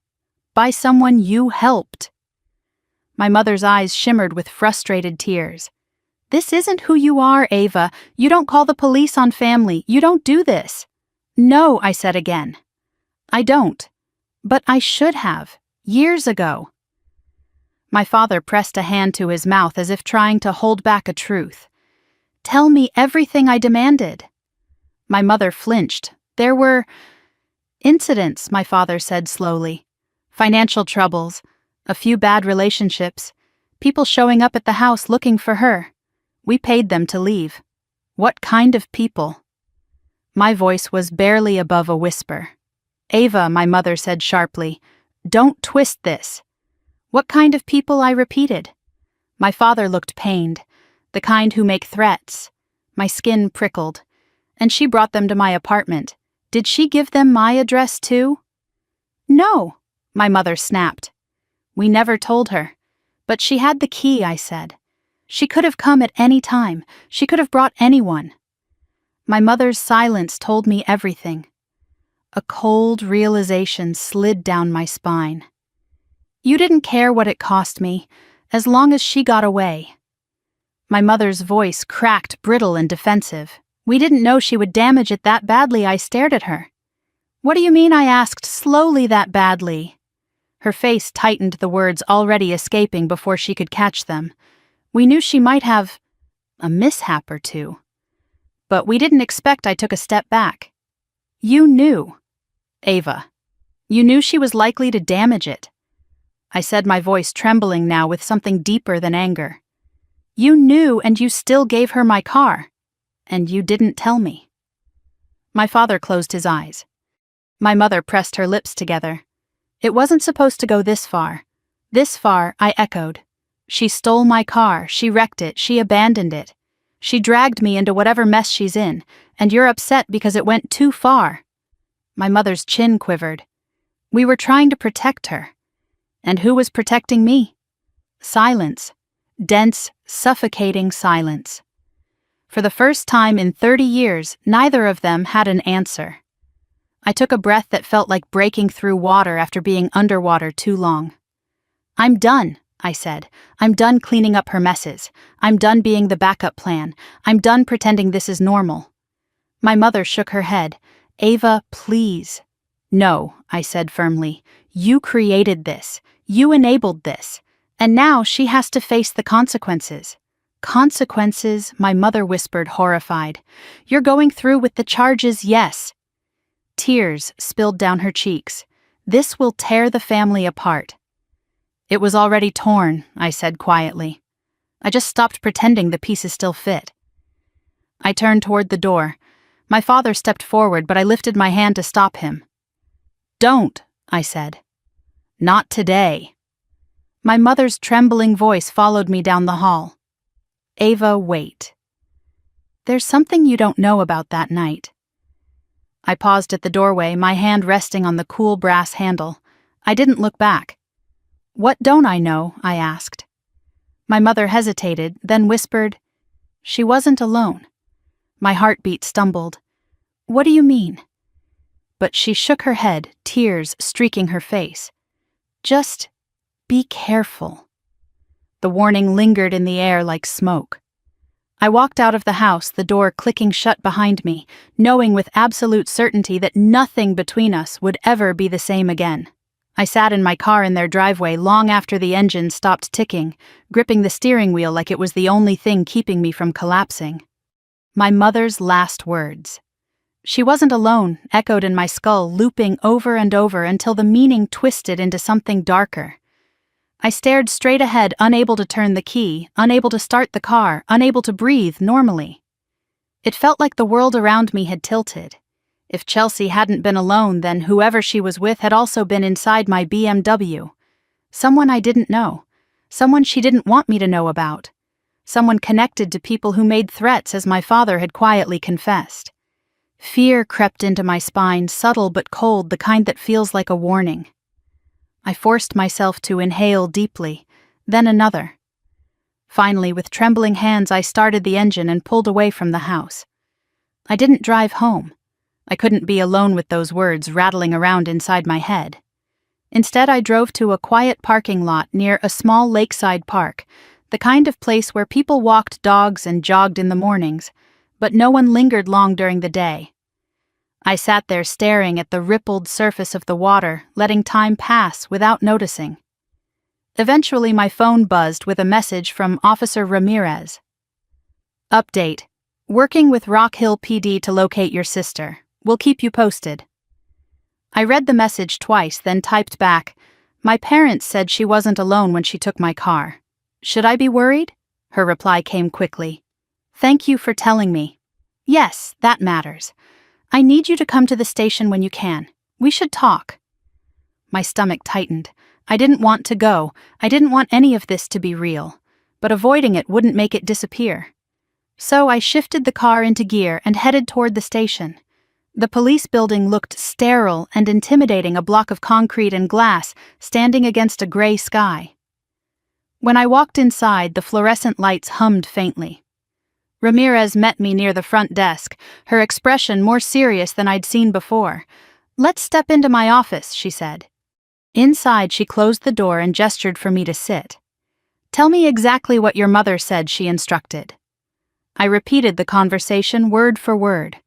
By someone you helped. My mother's eyes shimmered with frustrated tears. This isn't who you are, Ava. You don't call the police on family. You don't do this. No, I said again. I don't. But I should have. Years ago. My father pressed a hand to his mouth as if trying to hold back a truth. Tell me everything I demanded. My mother flinched. There were incidents, my father said slowly. Financial troubles, a few bad relationships, people showing up at the house looking for her. We paid them to leave. What kind of people? My voice was barely above a whisper. Ava, my mother said sharply, Don't twist this." "What kind of people?" I repeated. My father looked pained, the kind who make threats. My skin prickled. "And she brought them to my apartment. Did she give them my address too?" "No," my mother snapped. "We never told her. But she had the key," I said. "She could have come at any time. She could have brought anyone." My mother's silence told me everything. A cold realization slid down my spine. "You didn't care what it cost me, as long as she got away." My mother's voice cracked, brittle and defensive. "We didn't know she would damage it that badly." I stared at her. "What do you mean?" I asked, slowly. "That badly?" Her face tightened, the words already escaping before she could catch them. "We knew she might have a mishap or two. But we didn't expect." I took a step back. "You knew, Ava. You knew she was likely to damage it." I said, my voice trembling now with something deeper than anger. "You knew, and you still gave her my car. And you didn't tell me." My father closed his eyes. My mother pressed her lips together. "It wasn't supposed to go this far." "This far," I echoed. "She stole my car, she wrecked it, she abandoned it. She dragged me into whatever mess she's in, and you're upset because it went too far." My mother's chin quivered. "We were trying to protect her." "And who was protecting me?" Silence. Dense, suffocating silence. For the first time in 30 years, neither of them had an answer. I took a breath that felt like breaking through water after being underwater too long. "I'm done," I said. "I'm done cleaning up her messes. I'm done being the backup plan. I'm done pretending this is normal." My mother shook her head. "Ava, please." "No," I said firmly. "You created this. You enabled this. And now she has to face the consequences." "Consequences?" my mother whispered, horrified. "You're going through with the charges, yes." Tears spilled down her cheeks. "This will tear the family apart." "It was already torn," I said quietly. "I just stopped pretending the pieces still fit." I turned toward the door. My father stepped forward, but I lifted my hand to stop him. "Don't," I said. "Not today." My mother's trembling voice followed me down the hall. "Ava, wait. There's something you don't know about that night." I paused at the doorway, my hand resting on the cool brass handle. I didn't look back. "What don't I know?" I asked. My mother hesitated, then whispered, "She wasn't alone." My heartbeat stumbled. "What do you mean?" But she shook her head, tears streaking her face. "Just be careful." The warning lingered in the air like smoke. I walked out of the house, the door clicking shut behind me, knowing with absolute certainty that nothing between us would ever be the same again. I sat in my car in their driveway long after the engine stopped ticking, gripping the steering wheel like it was the only thing keeping me from collapsing. My mother's last words. "She wasn't alone," echoed in my skull, looping over and over until the meaning twisted into something darker. I stared straight ahead, unable to turn the key, unable to start the car, unable to breathe normally. It felt like the world around me had tilted. If Chelsea hadn't been alone, then whoever she was with had also been inside my BMW. Someone I didn't know. Someone she didn't want me to know about. Someone connected to people who made threats, as my father had quietly confessed. Fear crept into my spine, subtle but cold, the kind that feels like a warning. I forced myself to inhale deeply, then another. Finally, with trembling hands, I started the engine and pulled away from the house. I didn't drive home. I couldn't be alone with those words rattling around inside my head. Instead, I drove to a quiet parking lot near a small lakeside park, the kind of place where people walked dogs and jogged in the mornings, but no one lingered long during the day. I sat there staring at the rippled surface of the water, letting time pass without noticing. Eventually, my phone buzzed with a message from Officer Ramirez. "Update. Working with Rock Hill PD to locate your sister. We'll keep you posted." I read the message twice, then typed back, "My parents said she wasn't alone when she took my car. Should I be worried?" Her reply came quickly. "Thank you for telling me. Yes, that matters. I need you to come to the station when you can. We should talk." My stomach tightened. I didn't want to go. I didn't want any of this to be real. But avoiding it wouldn't make it disappear. So I shifted the car into gear and headed toward the station. The police building looked sterile and intimidating, a block of concrete and glass standing against a gray sky. When I walked inside, the fluorescent lights hummed faintly. Ramirez met me near the front desk, her expression more serious than I'd seen before. "Let's step into my office," she said. Inside, she closed the door and gestured for me to sit. "Tell me exactly what your mother said," she instructed. I repeated the conversation word for word.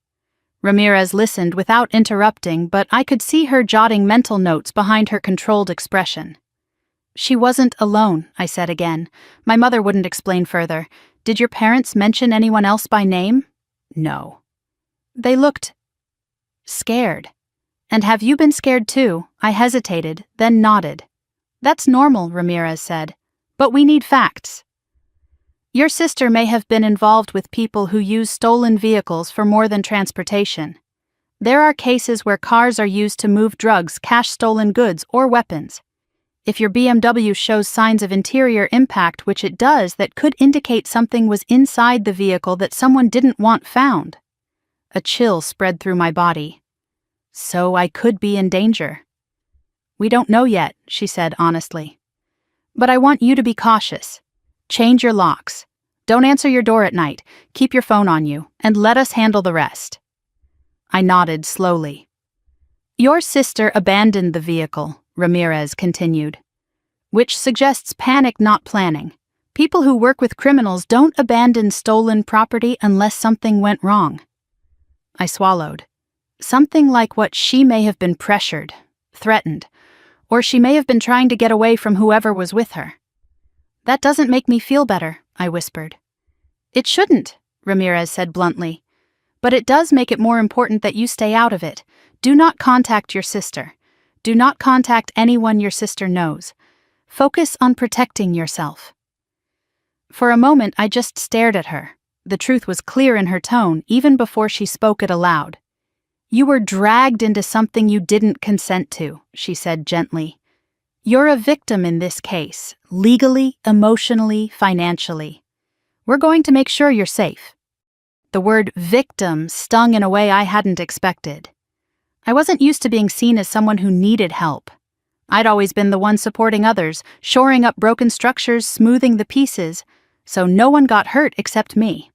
Ramirez listened without interrupting, but I could see her jotting mental notes behind her controlled expression. "She wasn't alone," I said again. "My mother wouldn't explain further. Did your parents mention anyone else by name?" "No." "They looked scared." "And have you been scared too?" I hesitated, then nodded. "That's normal," Ramirez said. "But we need facts. Your sister may have been involved with people who use stolen vehicles for more than transportation. There are cases where cars are used to move drugs, cash stolen goods, or weapons. If your BMW shows signs of interior impact, which it does, that could indicate something was inside the vehicle that someone didn't want found." A chill spread through my body. "So I could be in danger." "We don't know yet," she said honestly. "But I want you to be cautious. Change your locks. Don't answer your door at night. Keep your phone on you, and let us handle the rest." I nodded slowly. "Your sister abandoned the vehicle," Ramirez continued, "which suggests panic, not planning. People who work with criminals don't abandon stolen property unless something went wrong." I swallowed. Something like what she may have been pressured, threatened, or she may have been trying to get away from whoever was with her. "That doesn't make me feel better," I whispered. "It shouldn't," Ramirez said bluntly. "But it does make it more important that you stay out of it. Do not contact your sister. Do not contact anyone your sister knows. Focus on protecting yourself." For a moment, I just stared at her. The truth was clear in her tone, even before she spoke it aloud. "You were dragged into something you didn't consent to," she said gently. "You're a victim in this case, legally, emotionally, financially. We're going to make sure you're safe." The word victim stung in a way I hadn't expected. I wasn't used to being seen as someone who needed help. I'd always been the one supporting others, shoring up broken structures, smoothing the pieces, so no one got hurt except me.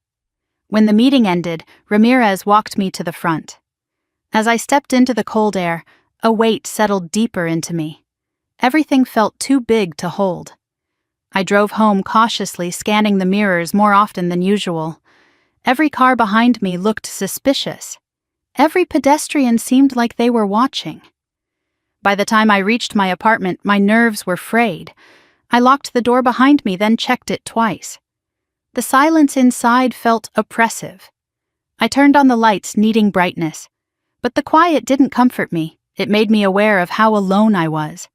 When the meeting ended, Ramirez walked me to the front. As I stepped into the cold air, a weight settled deeper into me. Everything felt too big to hold. I drove home cautiously, scanning the mirrors more often than usual. Every car behind me looked suspicious. Every pedestrian seemed like they were watching. By the time I reached my apartment, my nerves were frayed. I locked the door behind me, then checked it twice. The silence inside felt oppressive. I turned on the lights, needing brightness. But the quiet didn't comfort me. It made me aware of how alone I was.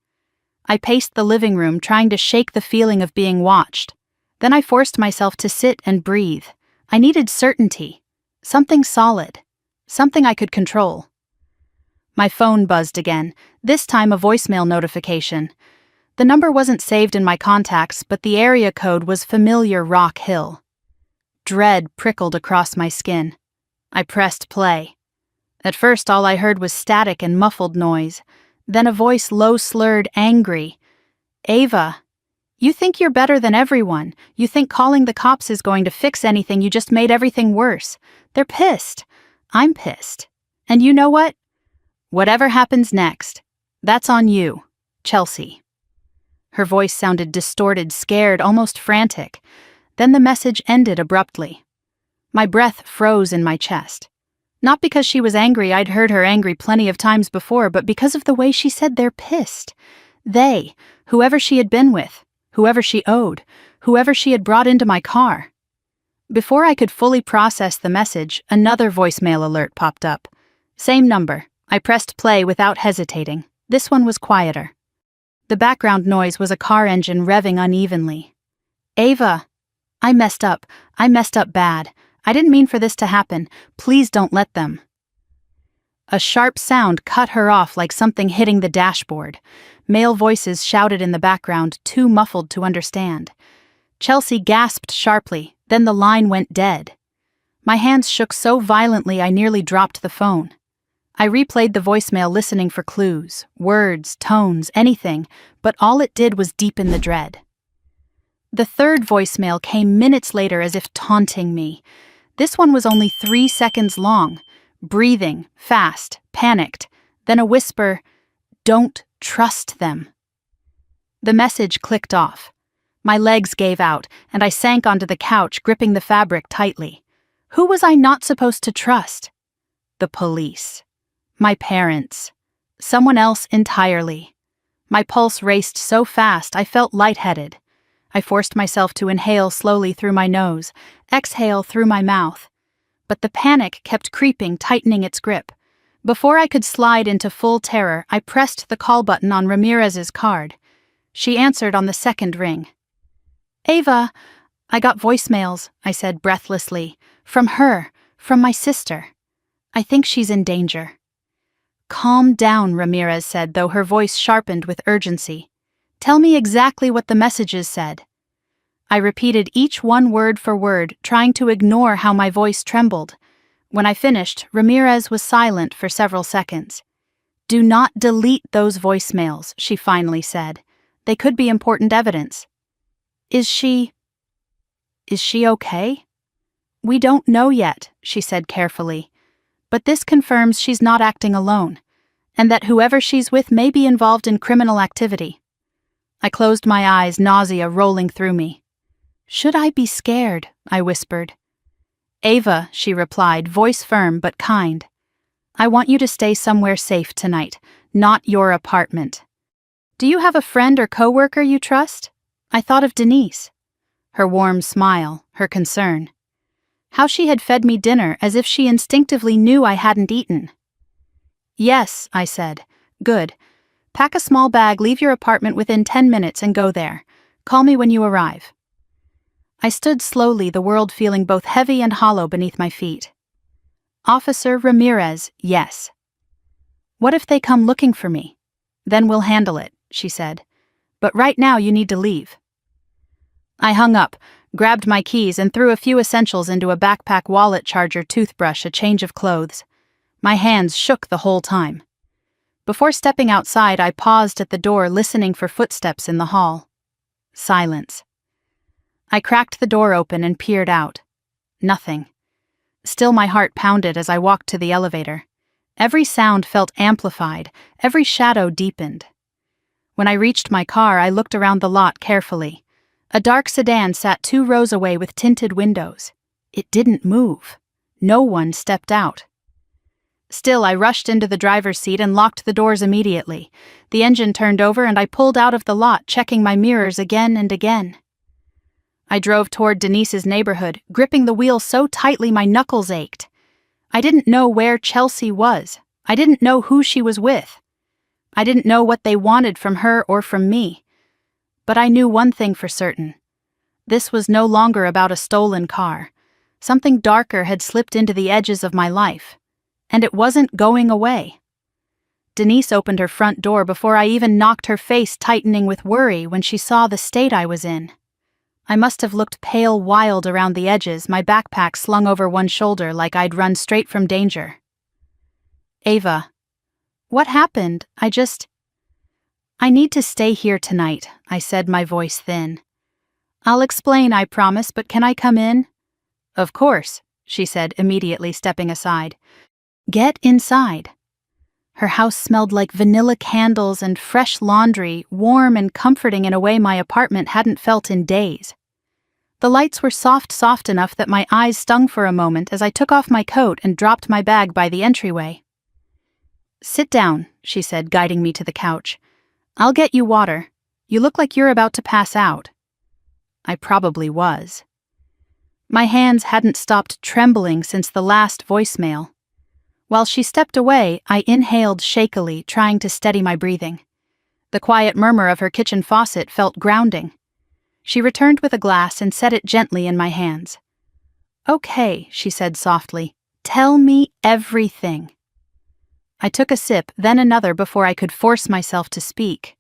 I paced the living room, trying to shake the feeling of being watched. Then I forced myself to sit and breathe. I needed certainty. Something solid. Something I could control. My phone buzzed again, this time a voicemail notification. The number wasn't saved in my contacts, but the area code was familiar: Rock Hill. Dread prickled across my skin. I pressed play. At first, all I heard was static and muffled noise. Then a voice, low, slurred, angry. "Ava, you think you're better than everyone. You think calling the cops is going to fix anything. You just made everything worse. They're pissed. I'm pissed. And you know what? Whatever happens next, that's on you, Chelsea." Her voice sounded distorted, scared, almost frantic. Then the message ended abruptly. My breath froze in my chest. Not because she was angry, I'd heard her angry plenty of times before, but because of the way she said they're pissed. They, whoever she had been with, whoever she owed, whoever she had brought into my car. Before I could fully process the message, another voicemail alert popped up. Same number. I pressed play without hesitating. This one was quieter. The background noise was a car engine revving unevenly. "Ava, I messed up. I messed up bad. I didn't mean for this to happen. Please don't let them." A sharp sound cut her off like something hitting the dashboard. Male voices shouted in the background, too muffled to understand. Chelsea gasped sharply, then the line went dead. My hands shook so violently I nearly dropped the phone. I replayed the voicemail, listening for clues, words, tones, anything, but all it did was deepen the dread. The third voicemail came minutes later, as if taunting me. This one was only 3 seconds long, breathing, fast, panicked, then a whisper, "Don't trust them." The message clicked off. My legs gave out, and I sank onto the couch, gripping the fabric tightly. Who was I not supposed to trust? The police. My parents. Someone else entirely. My pulse raced so fast I felt lightheaded. I forced myself to inhale slowly through my nose, exhale through my mouth. But the panic kept creeping, tightening its grip. Before I could slide into full terror, I pressed the call button on Ramirez's card. She answered on the second ring. "Ava, I got voicemails," I said breathlessly. "From her, from my sister. I think she's in danger." "Calm down," Ramirez said, though her voice sharpened with urgency. "Tell me exactly what the messages said." I repeated each one word for word, trying to ignore how my voice trembled. When I finished, Ramirez was silent for several seconds. "Do not delete those voicemails," she finally said. "They could be important evidence." Is she okay?" "We don't know yet," she said carefully. "But this confirms she's not acting alone, and that whoever she's with may be involved in criminal activity." I closed my eyes, nausea rolling through me. "Should I be scared?" I whispered. "Ava," she replied, voice firm but kind. "I want you to stay somewhere safe tonight, not your apartment. Do you have a friend or coworker you trust? I thought of Denise." Her warm smile, her concern. How she had fed me dinner, as if she instinctively knew I hadn't eaten. "Yes," I said. "Good. Pack a small bag, leave your apartment within 10 minutes and go there. Call me when you arrive." I stood slowly, the world feeling both heavy and hollow beneath my feet. "Officer Ramirez, yes." "What if they come looking for me?" "Then we'll handle it," she said. "But right now you need to leave." I hung up, grabbed my keys, and threw a few essentials into a backpack: wallet, charger, toothbrush, a change of clothes. My hands shook the whole time. Before stepping outside, I paused at the door, listening for footsteps in the hall. Silence. I cracked the door open and peered out. Nothing. Still, my heart pounded as I walked to the elevator. Every sound felt amplified, every shadow deepened. When I reached my car, I looked around the lot carefully. A dark sedan sat 2 rows away with tinted windows. It didn't move. No one stepped out. Still, I rushed into the driver's seat and locked the doors immediately. The engine turned over and I pulled out of the lot, checking my mirrors again and again. I drove toward Denise's neighborhood, gripping the wheel so tightly my knuckles ached. I didn't know where Chelsea was. I didn't know who she was with. I didn't know what they wanted from her or from me. But I knew one thing for certain. This was no longer about a stolen car. Something darker had slipped into the edges of my life. And it wasn't going away. Denise opened her front door before I even knocked, her face tightening with worry when she saw the state I was in. I must have looked pale wild around the edges, my backpack slung over one shoulder like I'd run straight from danger. "Ava, what happened? I need to stay here tonight," I said, my voice thin. "I'll explain, I promise, but can I come in?" "Of course," she said, immediately stepping aside. "Get inside." Her house smelled like vanilla candles and fresh laundry, warm and comforting in a way my apartment hadn't felt in days. The lights were soft enough that my eyes stung for a moment as I took off my coat and dropped my bag by the entryway. "Sit down," she said, guiding me to the couch. "I'll get you water. You look like you're about to pass out." I probably was. My hands hadn't stopped trembling since the last voicemail. While she stepped away, I inhaled shakily, trying to steady my breathing. The quiet murmur of her kitchen faucet felt grounding. She returned with a glass and set it gently in my hands. "Okay," she said softly. "Tell me everything." I took a sip, then another before I could force myself to speak.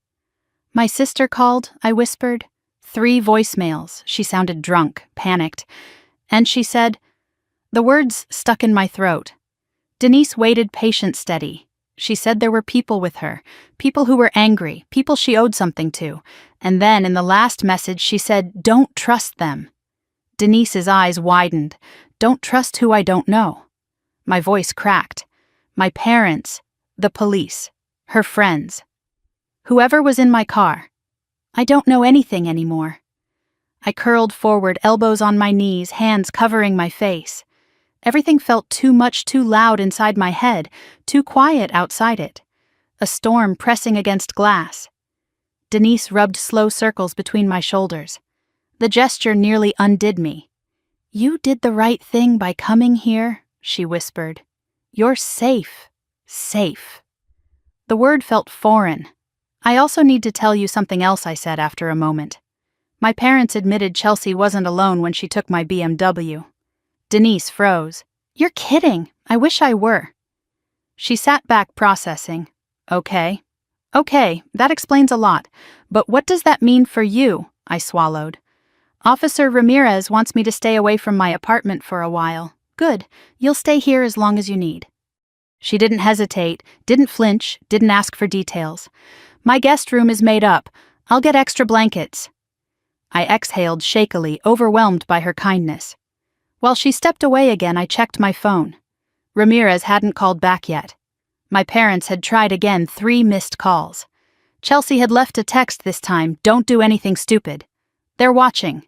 "My sister called," I whispered. 3 voicemails. She sounded drunk, panicked. And she said, the words stuck in my throat. Denise waited patient steady. She said there were people with her, people who were angry, people she owed something to. And then in the last message she said, "Don't trust them." Denise's eyes widened. "Don't trust who I don't know." My voice cracked. My parents, the police, her friends. Whoever was in my car. I don't know anything anymore. I curled forward, elbows on my knees, hands covering my face. Everything felt too much, too loud inside my head, too quiet outside it. A storm pressing against glass. Denise rubbed slow circles between my shoulders. The gesture nearly undid me. "You did the right thing by coming here," she whispered. "You're safe. Safe." The word felt foreign. "I also need to tell you something else," I said after a moment. My parents admitted Chelsea wasn't alone when she took my BMW. Denise froze. "You're kidding. I wish I were." She sat back, processing. Okay, that explains a lot. But what does that mean for you?" I swallowed. "Officer Ramirez wants me to stay away from my apartment for a while." "Good. You'll stay here as long as you need." She didn't hesitate, didn't flinch, didn't ask for details. "My guest room is made up. I'll get extra blankets." I exhaled shakily, overwhelmed by her kindness. While she stepped away again, I checked my phone. Ramirez hadn't called back yet. My parents had tried again, 3 missed calls. Chelsea had left a text this time, "Don't do anything stupid. They're watching."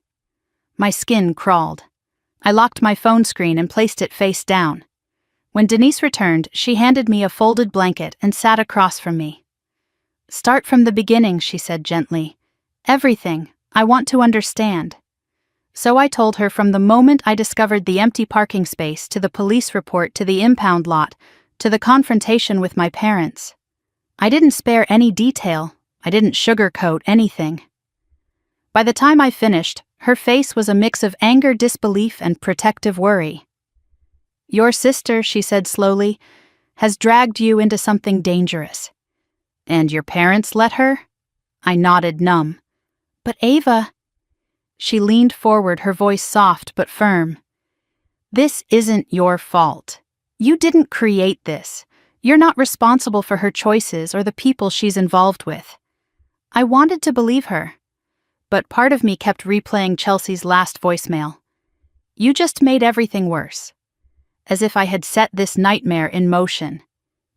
My skin crawled. I locked my phone screen and placed it face down. When Denise returned, she handed me a folded blanket and sat across from me. "Start from the beginning," she said gently. "Everything. I want to understand." So I told her from the moment I discovered the empty parking space to the police report to the impound lot to the confrontation with my parents. I didn't spare any detail. I didn't sugarcoat anything. By the time I finished, her face was a mix of anger, disbelief, and protective worry. "Your sister," she said slowly, "has dragged you into something dangerous." "And your parents let her?" I nodded, numb. "But Ava..." She leaned forward, her voice soft but firm. "This isn't your fault. You didn't create this. You're not responsible for her choices or the people she's involved with." I wanted to believe her, but part of me kept replaying Chelsea's last voicemail. "You just made everything worse." As if I had set this nightmare in motion.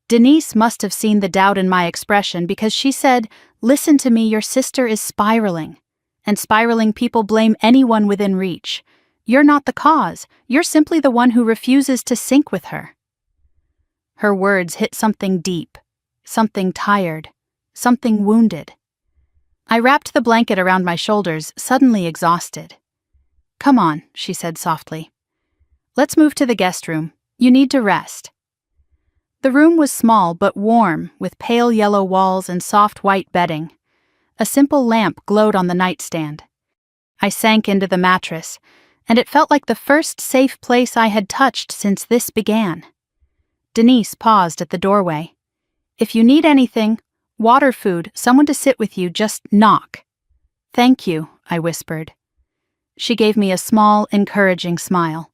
Denise must have seen the doubt in my expression because she said, "Listen to me, your sister is spiraling. And spiraling people blame anyone within reach. You're not the cause. You're simply the one who refuses to sync with her." Her words hit something deep, something tired, something wounded. I wrapped the blanket around my shoulders, suddenly exhausted. "Come on," she said softly. "Let's move to the guest room. You need to rest." The room was small but warm, with pale yellow walls and soft white bedding. A simple lamp glowed on the nightstand. I sank into the mattress, and it felt like the first safe place I had touched since this began. Denise paused at the doorway. "If you need anything, water, food, someone to sit with you, just knock." "Thank you," I whispered. She gave me a small, encouraging smile.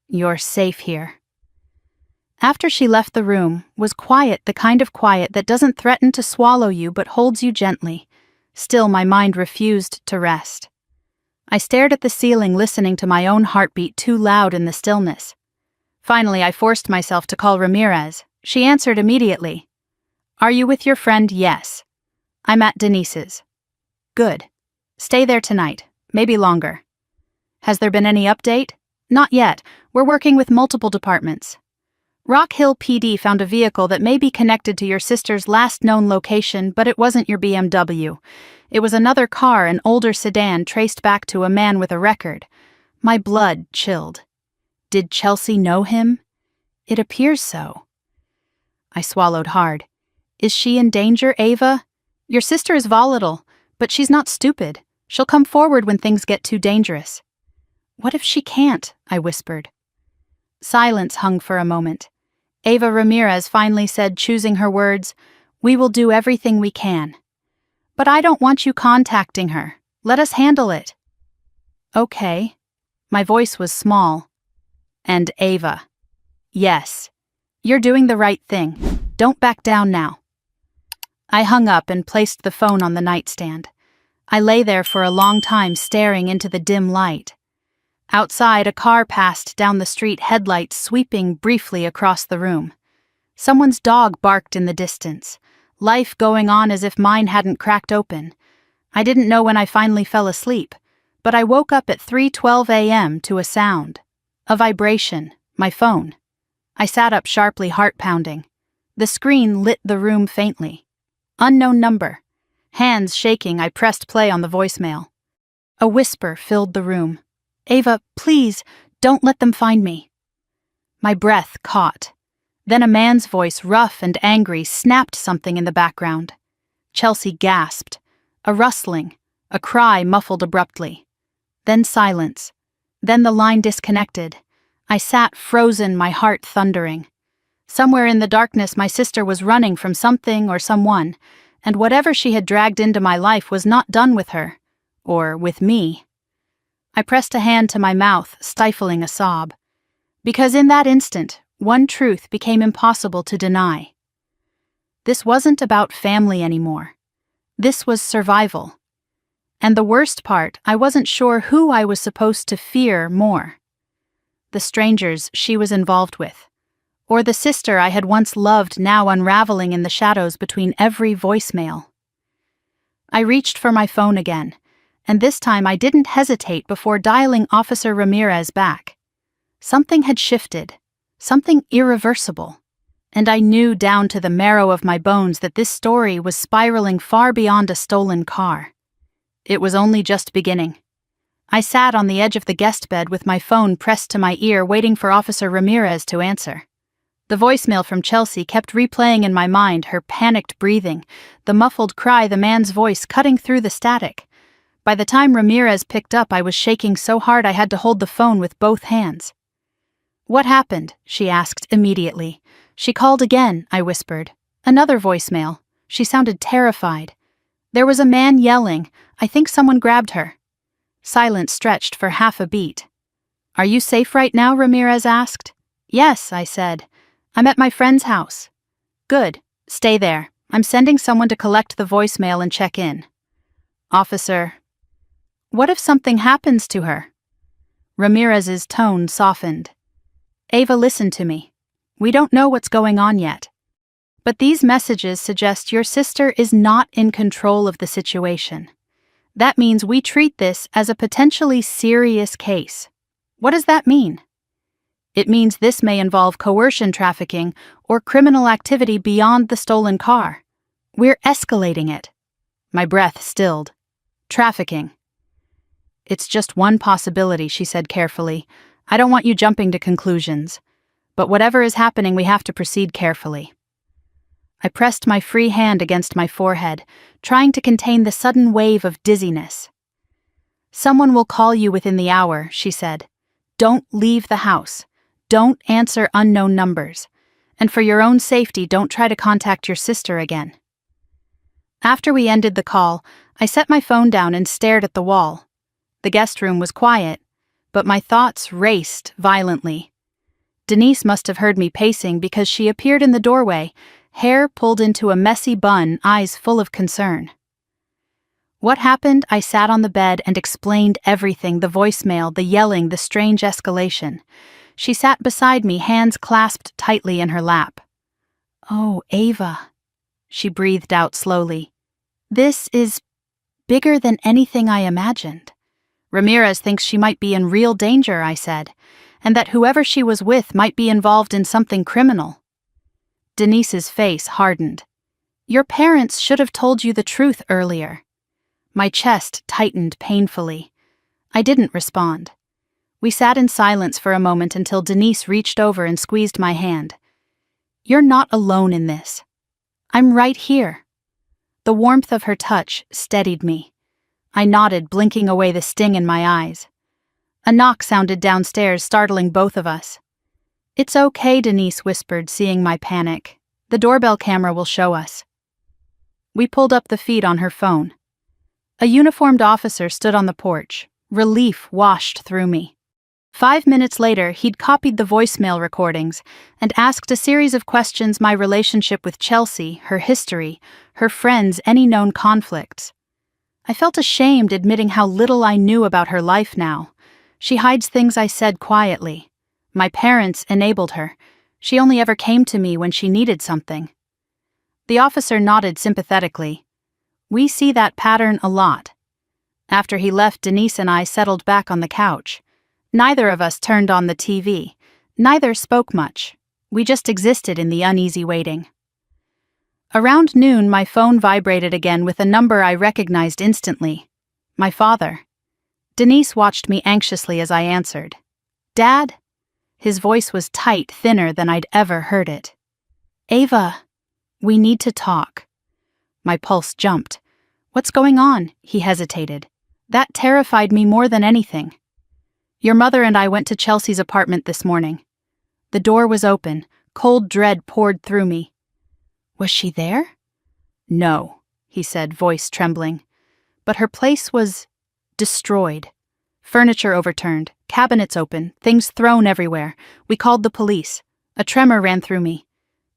"You're safe here." After she left the room, was quiet, the kind of quiet that doesn't threaten to swallow you but holds you gently. Still, my mind refused to rest. I stared at the ceiling, listening to my own heartbeat too loud in the stillness. Finally, I forced myself to call Ramirez. She answered immediately. "Are you with your friend?" "Yes." "I'm at Denise's." "Good. Stay there tonight, maybe longer." "Has there been any update?" "Not yet. We're working with multiple departments." "Rock Hill PD found a vehicle that may be connected to your sister's last known location, but it wasn't your BMW. It was another car, an older sedan traced back to a man with a record." My blood chilled. Did Chelsea know him? It appears so. I swallowed hard. "Is she in danger, Ava? Your sister is volatile, but she's not stupid. She'll come forward when things get too dangerous." "What if she can't?" I whispered. Silence hung for a moment. Ava Ramirez finally said, choosing her words, "We will do everything we can. But I don't want you contacting her. Let us handle it." "Okay." My voice was small. "And Ava, yes, you're doing the right thing. Don't back down now." I hung up and placed the phone on the nightstand. I lay there for a long time staring into the dim light. Outside, a car passed down the street, headlights sweeping briefly across the room. Someone's dog barked in the distance, life going on as if mine hadn't cracked open. I didn't know when I finally fell asleep, but I woke up at 3:12 a.m. to a sound. A vibration, my phone. I sat up sharply, heart pounding. The screen lit the room faintly. Unknown number. Hands shaking, I pressed play on the voicemail. A whisper filled the room. "Ava, please, don't let them find me." My breath caught. Then a man's voice, rough and angry, snapped something in the background. Chelsea gasped. A rustling, a cry muffled abruptly. Then silence. Then the line disconnected. I sat frozen, my heart thundering. Somewhere in the darkness, my sister was running from something or someone, and whatever she had dragged into my life was not done with her, or with me. I pressed a hand to my mouth, stifling a sob. Because in that instant, one truth became impossible to deny. This wasn't about family anymore. This was survival. And the worst part, I wasn't sure who I was supposed to fear more. The strangers she was involved with, or the sister I had once loved, now unraveling in the shadows between every voicemail. I reached for my phone again, and this time I didn't hesitate before dialing Officer Ramirez back. Something had shifted, something irreversible, and I knew down to the marrow of my bones that this story was spiraling far beyond a stolen car. It was only just beginning. I sat on the edge of the guest bed with my phone pressed to my ear, waiting for Officer Ramirez to answer. The voicemail from Chelsea kept replaying in my mind, her panicked breathing, the muffled cry, the man's voice cutting through the static. By the time Ramirez picked up, I was shaking so hard I had to hold the phone with both hands. "What happened?" she asked immediately. "She called again," I whispered. Another voicemail. She sounded terrified. "There was a man yelling. I think someone grabbed her." Silence stretched for half a beat. "Are you safe right now?" Ramirez asked. "Yes," I said. "I'm at my friend's house." "Good. Stay there. I'm sending someone to collect the voicemail and check in." "Officer, what if something happens to her?" Ramirez's tone softened. "Ava, listen to me. We don't know what's going on yet. But these messages suggest your sister is not in control of the situation. That means we treat this as a potentially serious case." "What does that mean?" "It means this may involve coercion, trafficking, or criminal activity beyond the stolen car. We're escalating it." My breath stilled. "Trafficking." "It's just one possibility," she said carefully. "I don't want you jumping to conclusions. But whatever is happening, we have to proceed carefully." I pressed my free hand against my forehead, trying to contain the sudden wave of dizziness. "Someone will call you within the hour," she said. "Don't leave the house. Don't answer unknown numbers. And for your own safety, don't try to contact your sister again." After we ended the call, I set my phone down and stared at the wall. The guest room was quiet, but my thoughts raced violently. Denise must have heard me pacing because she appeared in the doorway, hair pulled into a messy bun, eyes full of concern. What happened? I sat on the bed and explained everything, the voicemail, the yelling, the strange escalation. She sat beside me, hands clasped tightly in her lap. "Oh, Ava," she breathed out slowly. "This is bigger than anything I imagined. Ramirez thinks she might be in real danger," I said, "and that whoever she was with might be involved in something criminal." Denise's face hardened. "Your parents should have told you the truth earlier." My chest tightened painfully. I didn't respond. We sat in silence for a moment until Denise reached over and squeezed my hand. "You're not alone in this. I'm right here." The warmth of her touch steadied me. I nodded, blinking away the sting in my eyes. A knock sounded downstairs, startling both of us. It's okay, Denise whispered, seeing my panic. The doorbell camera will show us. We pulled up the feed on her phone. A uniformed officer stood on the porch. Relief washed through me. 5 minutes later, he'd copied the voicemail recordings and asked a series of questions: my relationship with Chelsea, her history, her friends, any known conflicts. I felt ashamed admitting how little I knew about her life now. She hides things I said quietly. My parents enabled her. She only ever came to me when she needed something. The officer nodded sympathetically. We see that pattern a lot. After he left, Denise and I settled back on the couch. Neither of us turned on the TV. Neither spoke much. We just existed in the uneasy waiting. Around noon, my phone vibrated again with a number I recognized instantly. My father. Denise watched me anxiously as I answered. Dad? His voice was tight, thinner than I'd ever heard it. Ava, we need to talk. My pulse jumped. What's going on? He hesitated. That terrified me more than anything. Your mother and I went to Chelsea's apartment this morning. The door was open. Cold dread poured through me. Was she there? No, he said, voice trembling. But her place was destroyed. Furniture overturned, cabinets open, things thrown everywhere. We called the police. A tremor ran through me.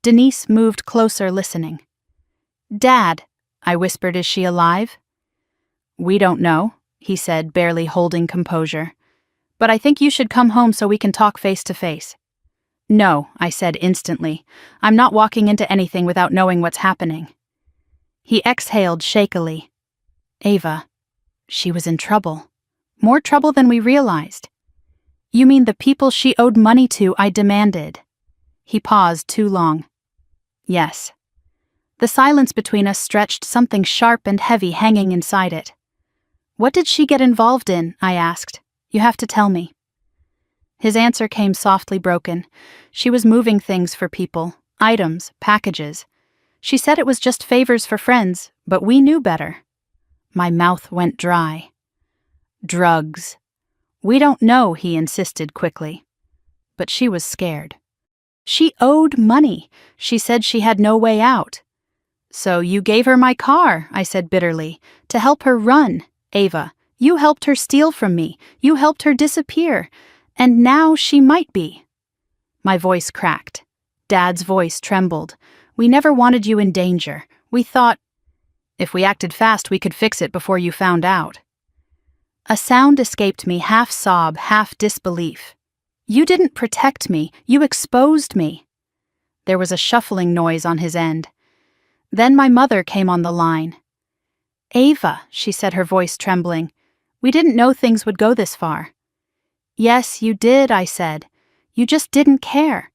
Denise moved closer, listening. Dad, I whispered, is she alive? We don't know, he said, barely holding composure. But I think you should come home so we can talk face to face. No, I said instantly. I'm not walking into anything without knowing what's happening. He exhaled shakily. Ava, she was in trouble. More trouble than we realized. You mean the people she owed money to I demanded? He paused too long. Yes. The silence between us stretched, something sharp and heavy hanging inside it. What did she get involved in? I asked. You have to tell me. His answer came softly broken. She was moving things for people, items, packages. She said it was just favors for friends, but we knew better. My mouth went dry. Drugs. We don't know, he insisted quickly. But she was scared. She owed money. She said she had no way out. So you gave her my car, I said bitterly, to help her run. Ava, you helped her steal from me. You helped her disappear. And now she might be. My voice cracked. Dad's voice trembled. We never wanted you in danger. We thought, if we acted fast, we could fix it before you found out. A sound escaped me, half sob, half disbelief. You didn't protect me. You exposed me. There was a shuffling noise on his end. Then my mother came on the line. Ava, she said, her voice trembling. We didn't know things would go this far. Yes, you did, I said. You just didn't care.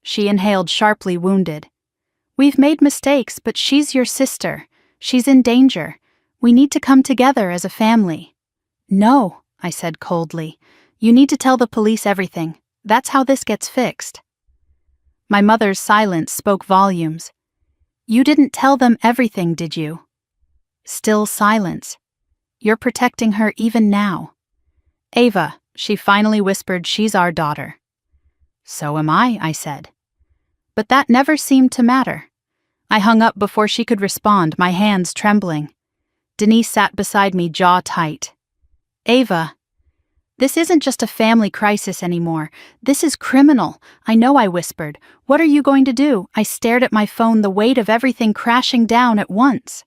She inhaled sharply, wounded. We've made mistakes, but she's your sister. She's in danger. We need to come together as a family. No, I said coldly. You need to tell the police everything. That's how this gets fixed. My mother's silence spoke volumes. You didn't tell them everything, did you? Still silence. You're protecting her even now. Ava, she finally whispered, she's our daughter. So am I said. But that never seemed to matter. I hung up before she could respond, my hands trembling. Denise sat beside me, jaw tight. Ava, this isn't just a family crisis anymore. This is criminal. I know, I whispered. What are you going to do? I stared at my phone, the weight of everything crashing down at once.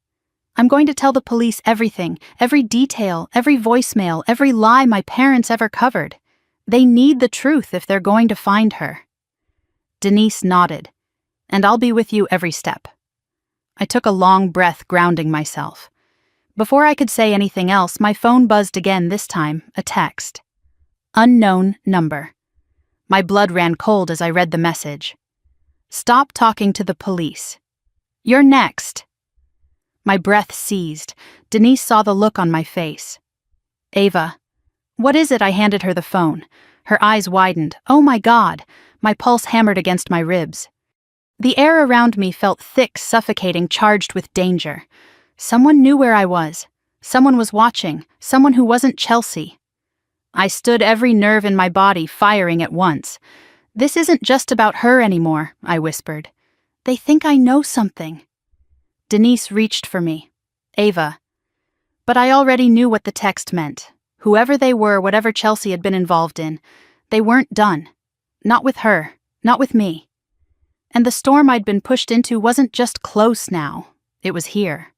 I'm going to tell the police everything, every detail, every voicemail, every lie my parents ever covered. They need the truth if they're going to find her. Denise nodded. And I'll be with you every step. I took a long breath, grounding myself. Before I could say anything else, my phone buzzed again, this time a text. Unknown number. My blood ran cold as I read the message. Stop talking to the police. You're next. My breath seized. Denise saw the look on my face. Ava. What is it? I handed her the phone. Her eyes widened. Oh my God. My pulse hammered against my ribs. The air around me felt thick, suffocating, charged with danger. Someone knew where I was. Someone was watching. Someone who wasn't Chelsea. I stood, every nerve in my body firing at once. This isn't just about her anymore, I whispered. They think I know something. Denise reached for me. Ava. But I already knew what the text meant. Whoever they were, whatever Chelsea had been involved in, they weren't done. Not with her. Not with me. And the storm I'd been pushed into wasn't just close now. It was here.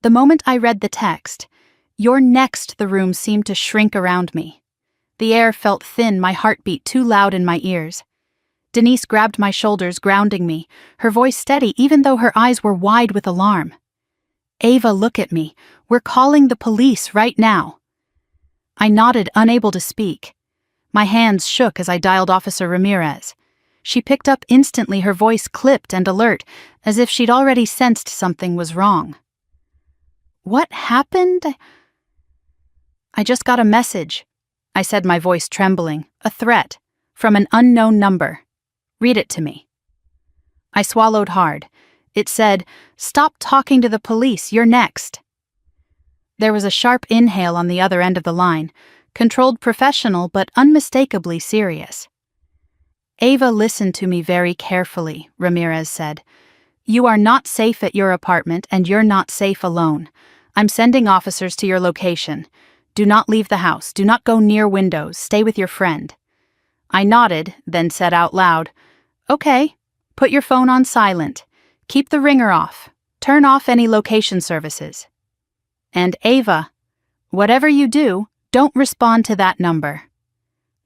The moment I read the text, "You're next," the room seemed to shrink around me. The air felt thin, my heartbeat too loud in my ears. Denise grabbed my shoulders, grounding me, her voice steady even though her eyes were wide with alarm. Ava, look at me. We're calling the police right now. I nodded, unable to speak. My hands shook as I dialed Officer Ramirez. She picked up instantly, her voice clipped and alert, as if she'd already sensed something was wrong. What happened? I just got a message, I said, my voice trembling. A threat, from an unknown number. Read it to me. I swallowed hard. It said, "Stop talking to the police, you're next." There was a sharp inhale on the other end of the line, controlled, professional, but unmistakably serious. Ava, listen to me very carefully, Ramirez said. You are not safe at your apartment, and you're not safe alone. I'm sending officers to your location. Do not leave the house. Do not go near windows. Stay with your friend. I nodded, then said out loud, Okay, put your phone on silent. Keep the ringer off. Turn off any location services. And Ava, whatever you do, don't respond to that number.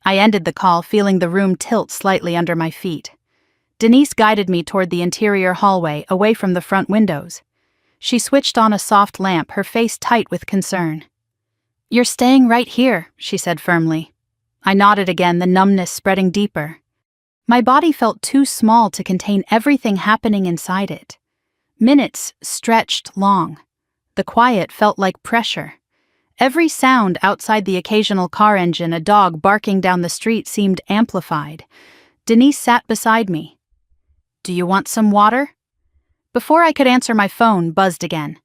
I ended the call, feeling the room tilt slightly under my feet. Denise guided me toward the interior hallway, away from the front windows. She switched on a soft lamp, her face tight with concern. You're staying right here, she said firmly. I nodded again, the numbness spreading deeper. My body felt too small to contain everything happening inside it. Minutes stretched long. The quiet felt like pressure. Every sound outside the occasional car engine, a dog barking down the street, seemed amplified. Denise sat beside me. Do you want some water? Before I could answer, my phone buzzed again.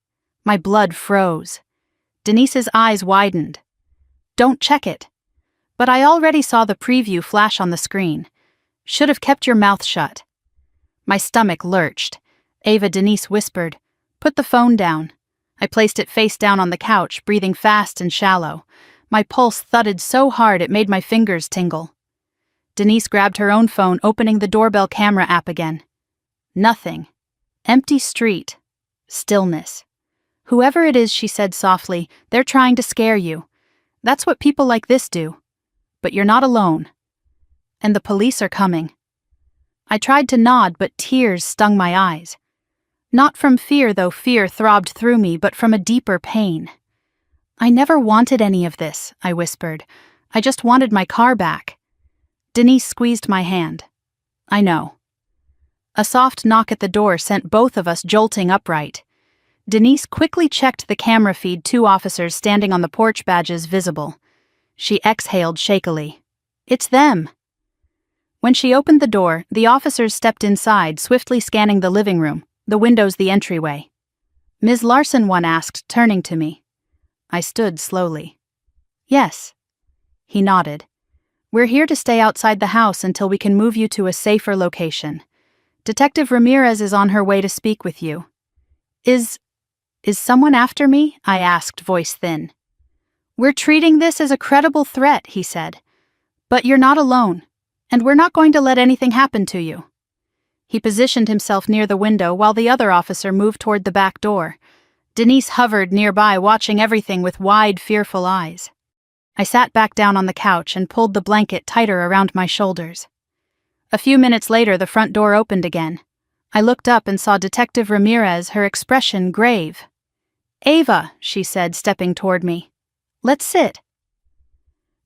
My blood froze. Denise's eyes widened. Don't check it. But I already saw the preview flash on the screen. Should have kept your mouth shut. My stomach lurched. Ava, Denise whispered, Put the phone down. I placed it face down on the couch, breathing fast and shallow. My pulse thudded so hard it made my fingers tingle. Denise grabbed her own phone, opening the doorbell camera app again. Nothing. Empty street. Stillness. Whoever it is, she said softly, they're trying to scare you. That's what people like this do. But you're not alone. And the police are coming. I tried to nod, but tears stung my eyes. Not from fear, though fear throbbed through me, but from a deeper pain. I never wanted any of this, I whispered. I just wanted my car back. Denise squeezed my hand. I know. A soft knock at the door sent both of us jolting upright. Denise quickly checked the camera feed, 2 officers standing on the porch, badges visible. She exhaled shakily. It's them. When she opened the door, the officers stepped inside, swiftly scanning the living room, the windows, the entryway. Ms. Larson, one asked, turning to me. I stood slowly. Yes. He nodded. We're here to stay outside the house until we can move you to a safer location. Detective Ramirez is on her way to speak with you. Is someone after me? I asked, voice thin. We're treating this as a credible threat, he said. But you're not alone, and we're not going to let anything happen to you. He positioned himself near the window while the other officer moved toward the back door. Denise hovered nearby, watching everything with wide, fearful eyes. I sat back down on the couch and pulled the blanket tighter around my shoulders. A few minutes later, the front door opened again. I looked up and saw Detective Ramirez, her expression grave. Ava, she said, stepping toward me. Let's sit.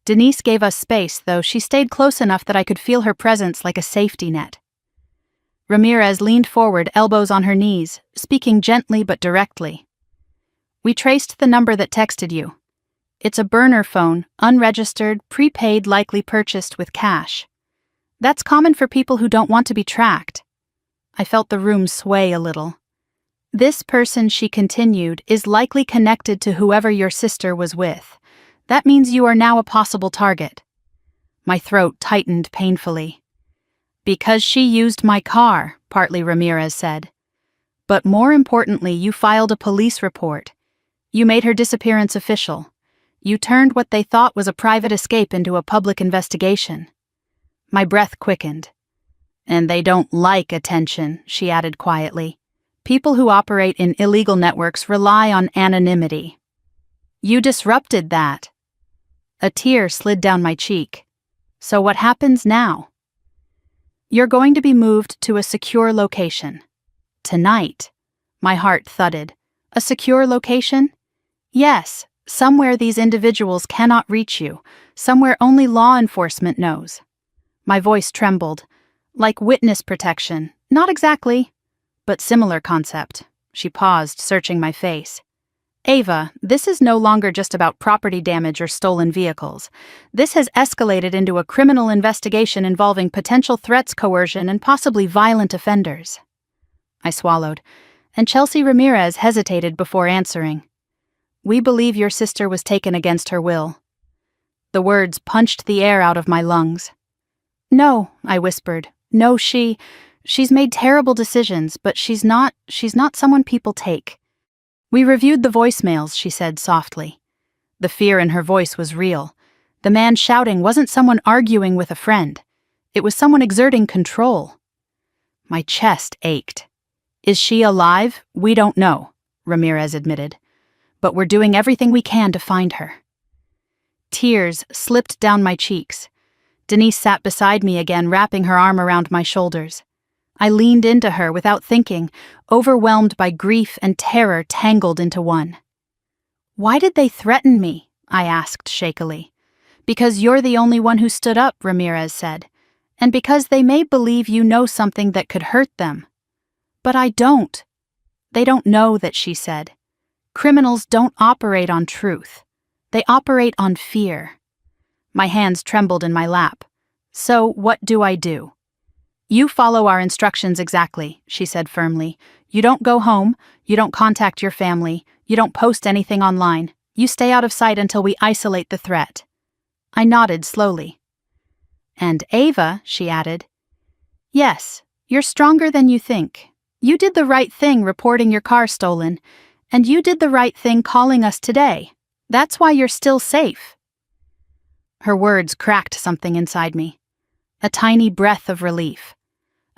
Denise gave us space, though she stayed close enough that I could feel her presence like a safety net. Ramirez leaned forward, elbows on her knees, speaking gently but directly. We traced the number that texted you. It's a burner phone, unregistered, prepaid, likely purchased with cash. That's common for people who don't want to be tracked. I felt the room sway a little. This person, she continued, is likely connected to whoever your sister was with. That means you are now a possible target. My throat tightened painfully. Because she used my car, partly Ramirez said. But more importantly, you filed a police report. You made her disappearance official. You turned what they thought was a private escape into a public investigation. My breath quickened. And they don't like attention, she added quietly. People who operate in illegal networks rely on anonymity. You disrupted that. A tear slid down my cheek. So what happens now? You're going to be moved to a secure location. Tonight. My heart thudded. A secure location? Yes, somewhere these individuals cannot reach you, somewhere only law enforcement knows. My voice trembled. Like witness protection. Not exactly, but similar concept. She paused, searching my face. Ava, this is no longer just about property damage or stolen vehicles. This has escalated into a criminal investigation involving potential threats, coercion, and possibly violent offenders. I swallowed, and Chelsea Ramirez hesitated before answering. We believe your sister was taken against her will. The words punched the air out of my lungs. No, I whispered. No, she's made terrible decisions, but she's not someone people take. We reviewed the voicemails, she said softly. The fear in her voice was real. The man shouting wasn't someone arguing with a friend. It was someone exerting control. My chest ached. Is she alive? We don't know, Ramirez admitted. But we're doing everything we can to find her. Tears slipped down my cheeks. Denise sat beside me again, wrapping her arm around my shoulders. I leaned into her without thinking, overwhelmed by grief and terror tangled into one. Why did they threaten me? I asked shakily. Because you're the only one who stood up, Ramirez said. And because they may believe you know something that could hurt them. But I don't. They don't know that, she said. Criminals don't operate on truth. They operate on fear. My hands trembled in my lap. So what do I do? You follow our instructions exactly, she said firmly. You don't go home, you don't contact your family, you don't post anything online. You stay out of sight until we isolate the threat. I nodded slowly. And Ava, she added. Yes, you're stronger than you think. You did the right thing reporting your car stolen, and you did the right thing calling us today. That's why you're still safe. Her words cracked something inside me. A tiny breath of relief.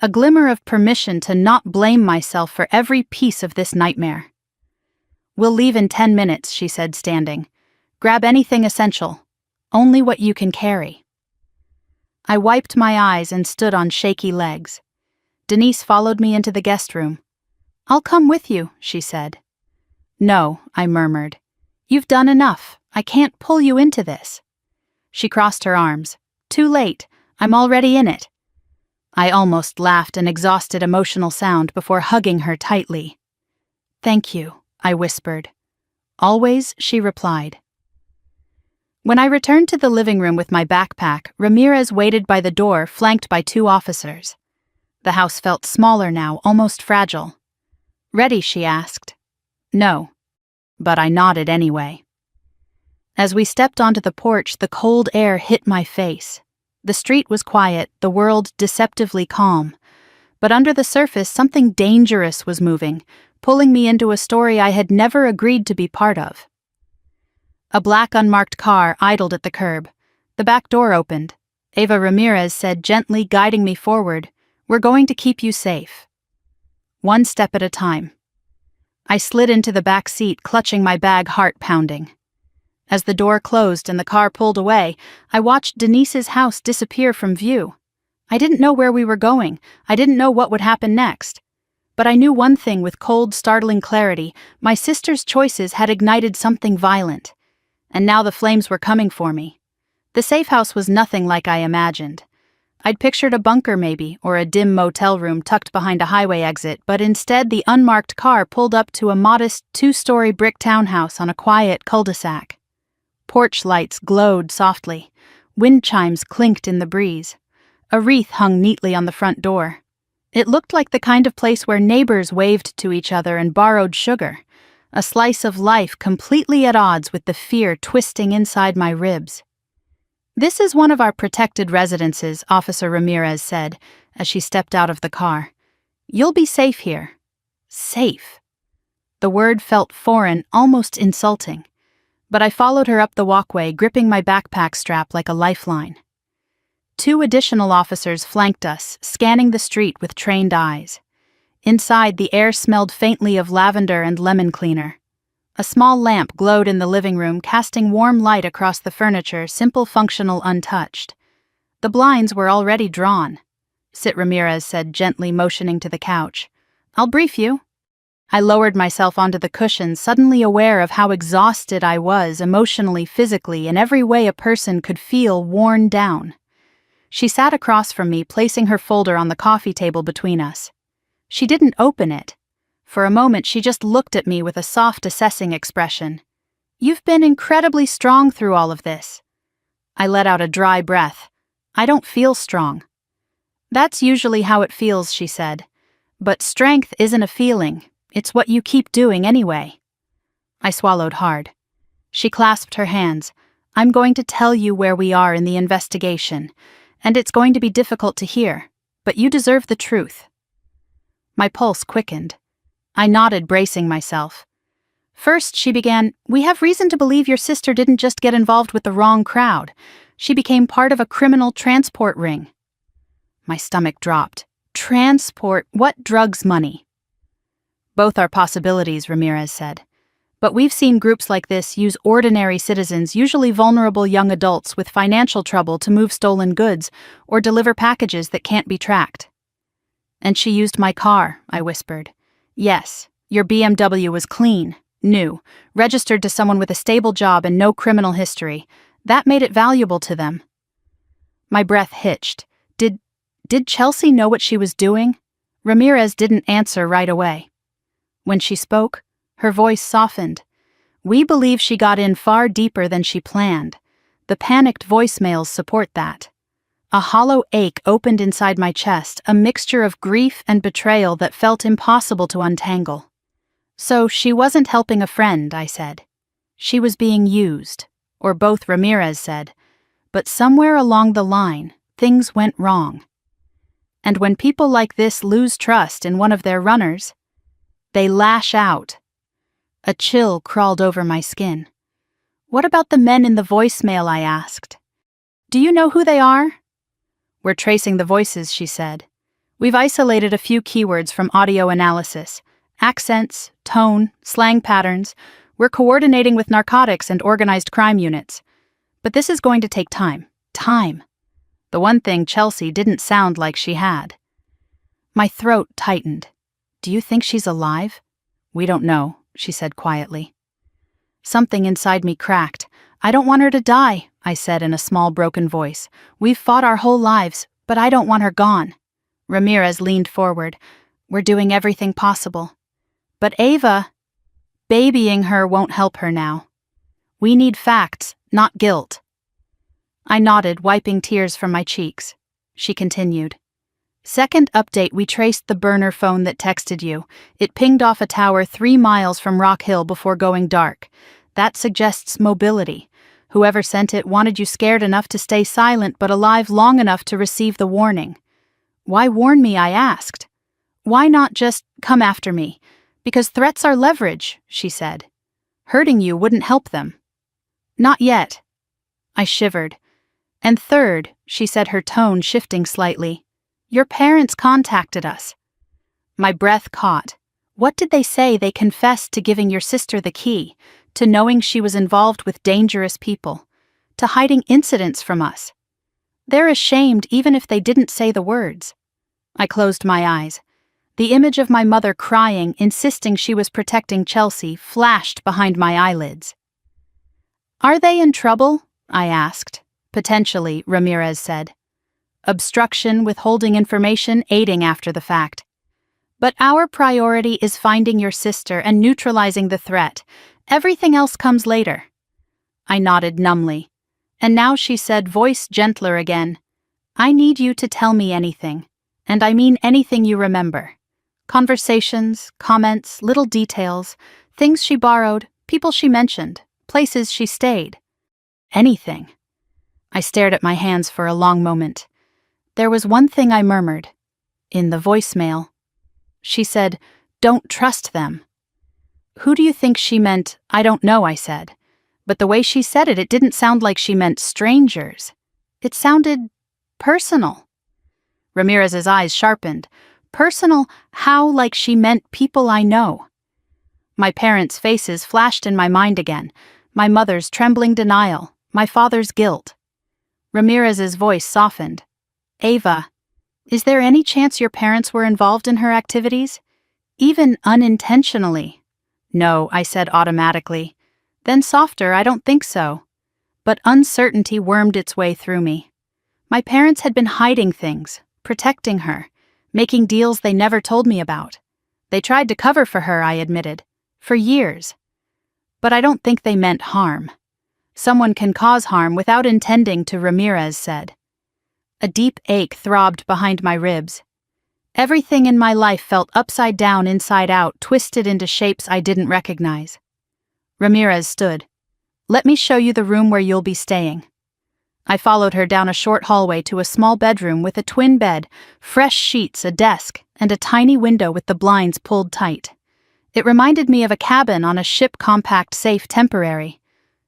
A glimmer of permission to not blame myself for every piece of this nightmare. We'll leave in 10 minutes, she said, standing. Grab anything essential. Only what you can carry. I wiped my eyes and stood on shaky legs. Denise followed me into the guest room. I'll come with you, she said. No, I murmured. You've done enough. I can't pull you into this. She crossed her arms. Too late. I'm already in it. I almost laughed an exhausted emotional sound before hugging her tightly. Thank you, I whispered. Always, she replied. When I returned to the living room with my backpack, Ramirez waited by the door, flanked by 2 officers. The house felt smaller now, almost fragile. Ready, she asked. No. But I nodded anyway. As we stepped onto the porch, the cold air hit my face. The street was quiet, the world deceptively calm. But under the surface, something dangerous was moving, pulling me into a story I had never agreed to be part of. A black unmarked car idled at the curb. The back door opened. Ava Ramirez said, gently guiding me forward, "We're going to keep you safe." One step at a time. I slid into the back seat, clutching my bag, heart pounding. As the door closed and the car pulled away, I watched Denise's house disappear from view. I didn't know where we were going. I didn't know what would happen next. But I knew one thing with cold, startling clarity. My sister's choices had ignited something violent. And now the flames were coming for me. The safe house was nothing like I imagined. I'd pictured a bunker maybe, or a dim motel room tucked behind a highway exit, but instead the unmarked car pulled up to a modest 2-story brick townhouse on a quiet cul-de-sac. Porch lights glowed softly. Wind chimes clinked in the breeze. A wreath hung neatly on the front door. It looked like the kind of place where neighbors waved to each other and borrowed sugar. A slice of life completely at odds with the fear twisting inside my ribs. "This is one of our protected residences," Officer Ramirez said as she stepped out of the car. "You'll be safe here." Safe. The word felt foreign, almost insulting. But I followed her up the walkway, gripping my backpack strap like a lifeline. 2 additional officers flanked us, scanning the street with trained eyes. Inside, the air smelled faintly of lavender and lemon cleaner. A small lamp glowed in the living room, casting warm light across the furniture, simple, functional, untouched. The blinds were already drawn. "Sit," Ramirez said, gently motioning to the couch. "I'll brief you." I lowered myself onto the cushions, suddenly aware of how exhausted I was, emotionally, physically, in every way a person could feel worn down. She sat across from me, placing her folder on the coffee table between us. She didn't open it. For a moment, she just looked at me with a soft, assessing expression. "You've been incredibly strong through all of this." I let out a dry breath. "I don't feel strong." "That's usually how it feels," she said. "But strength isn't a feeling. It's what you keep doing anyway." I swallowed hard. She clasped her hands. "I'm going to tell you where we are in the investigation, and it's going to be difficult to hear, but you deserve the truth." My pulse quickened. I nodded, bracing myself. First, she began, "We have reason to believe your sister didn't just get involved with the wrong crowd. She became part of a criminal transport ring." My stomach dropped. "Transport? What drugs money?" "Both are possibilities," Ramirez said. "But we've seen groups like this use ordinary citizens, usually vulnerable young adults with financial trouble, to move stolen goods or deliver packages that can't be tracked." "And she used my car," I whispered. "Yes, your BMW was clean, new, registered to someone with a stable job and no criminal history. That made it valuable to them." My breath hitched. Did Chelsea know what she was doing? Ramirez didn't answer right away. When she spoke, her voice softened. "We believe she got in far deeper than she planned. The panicked voicemails support that." A hollow ache opened inside my chest, a mixture of grief and betrayal that felt impossible to untangle. "So she wasn't helping a friend," I said. "She was being used," or both, Ramirez said. "But somewhere along the line, things went wrong. And when people like this lose trust in one of their runners, they lash out." A chill crawled over my skin. "What about the men in the voicemail?" I asked. "Do you know who they are?" "We're tracing the voices," she said. "We've isolated a few keywords from audio analysis. Accents, tone, slang patterns. We're coordinating with narcotics and organized crime units. But this is going to take time. Time. The one thing Chelsea didn't sound like she had." My throat tightened. "Do you think she's alive?" "We don't know," she said quietly. Something inside me cracked. "I don't want her to die," I said in a small, broken voice. "We've fought our whole lives, but I don't want her gone." Ramirez leaned forward. "We're doing everything possible." "But Ava, babying her won't help her now. We need facts, not guilt." I nodded, wiping tears from my cheeks. She continued. "Second update, we traced the burner phone that texted you. It pinged off a tower 3 miles from Rock Hill before going dark. That suggests mobility. Whoever sent it wanted you scared enough to stay silent but alive long enough to receive the warning." "Why warn me?" I asked. "Why not just come after me? Because threats are leverage," she said. "Hurting you wouldn't help them." "Not yet." I shivered. "And third," she said, her tone shifting slightly, "your parents contacted us." My breath caught. What did they say? They confessed to giving your sister the key, to knowing she was involved with dangerous people, to hiding incidents from us. They're ashamed even if they didn't say the words. I closed my eyes. The image of my mother crying, insisting she was protecting Chelsea, flashed behind my eyelids. "Are they in trouble?" I asked. "Potentially," Ramirez said. "Obstruction, withholding information, aiding after the fact. But our priority is finding your sister and neutralizing the threat. Everything else comes later." I nodded numbly. And now she said, voice gentler again, "I need you to tell me anything, and I mean anything you remember. Conversations, comments, little details, things she borrowed, people she mentioned, places she stayed. Anything." I stared at my hands for a long moment. There was one thing I murmured. In the voicemail. She said, "Don't trust them." Who do you think she meant? I don't know, I said. But the way she said it, it didn't sound like she meant strangers. It sounded personal. Ramirez's eyes sharpened. Personal, how like she meant people I know. My parents' faces flashed in my mind again, my mother's trembling denial, my father's guilt. Ramirez's voice softened. Ava, is there any chance your parents were involved in her activities? Even unintentionally? No, I said automatically. Then softer, I don't think so. But uncertainty wormed its way through me. My parents had been hiding things, protecting her, making deals they never told me about. They tried to cover for her, I admitted, for years. But I don't think they meant harm. Someone can cause harm without intending to, Ramirez said. A deep ache throbbed behind my ribs. Everything in my life felt upside down, inside out, twisted into shapes I didn't recognize. Ramirez stood. Let me show you the room where you'll be staying. I followed her down a short hallway to a small bedroom with a twin bed, fresh sheets, a desk, and a tiny window with the blinds pulled tight. It reminded me of a cabin on a ship, compact, safe, temporary.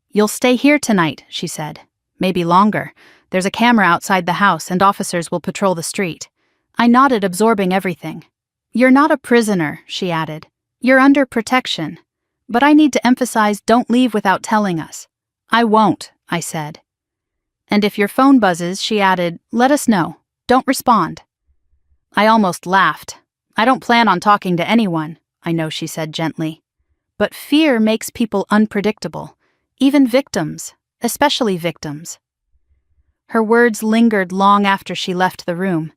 You'll stay here tonight, she said. Maybe longer. There's a camera outside the house and officers will patrol the street. I nodded, absorbing everything. You're not a prisoner, she added. You're under protection. But I need to emphasize, don't leave without telling us. I won't, I said. And if your phone buzzes, she added, let us know. Don't respond. I almost laughed. I don't plan on talking to anyone, I know, she said gently. But fear makes people unpredictable. Even victims, especially victims. Her words lingered long after she left the room.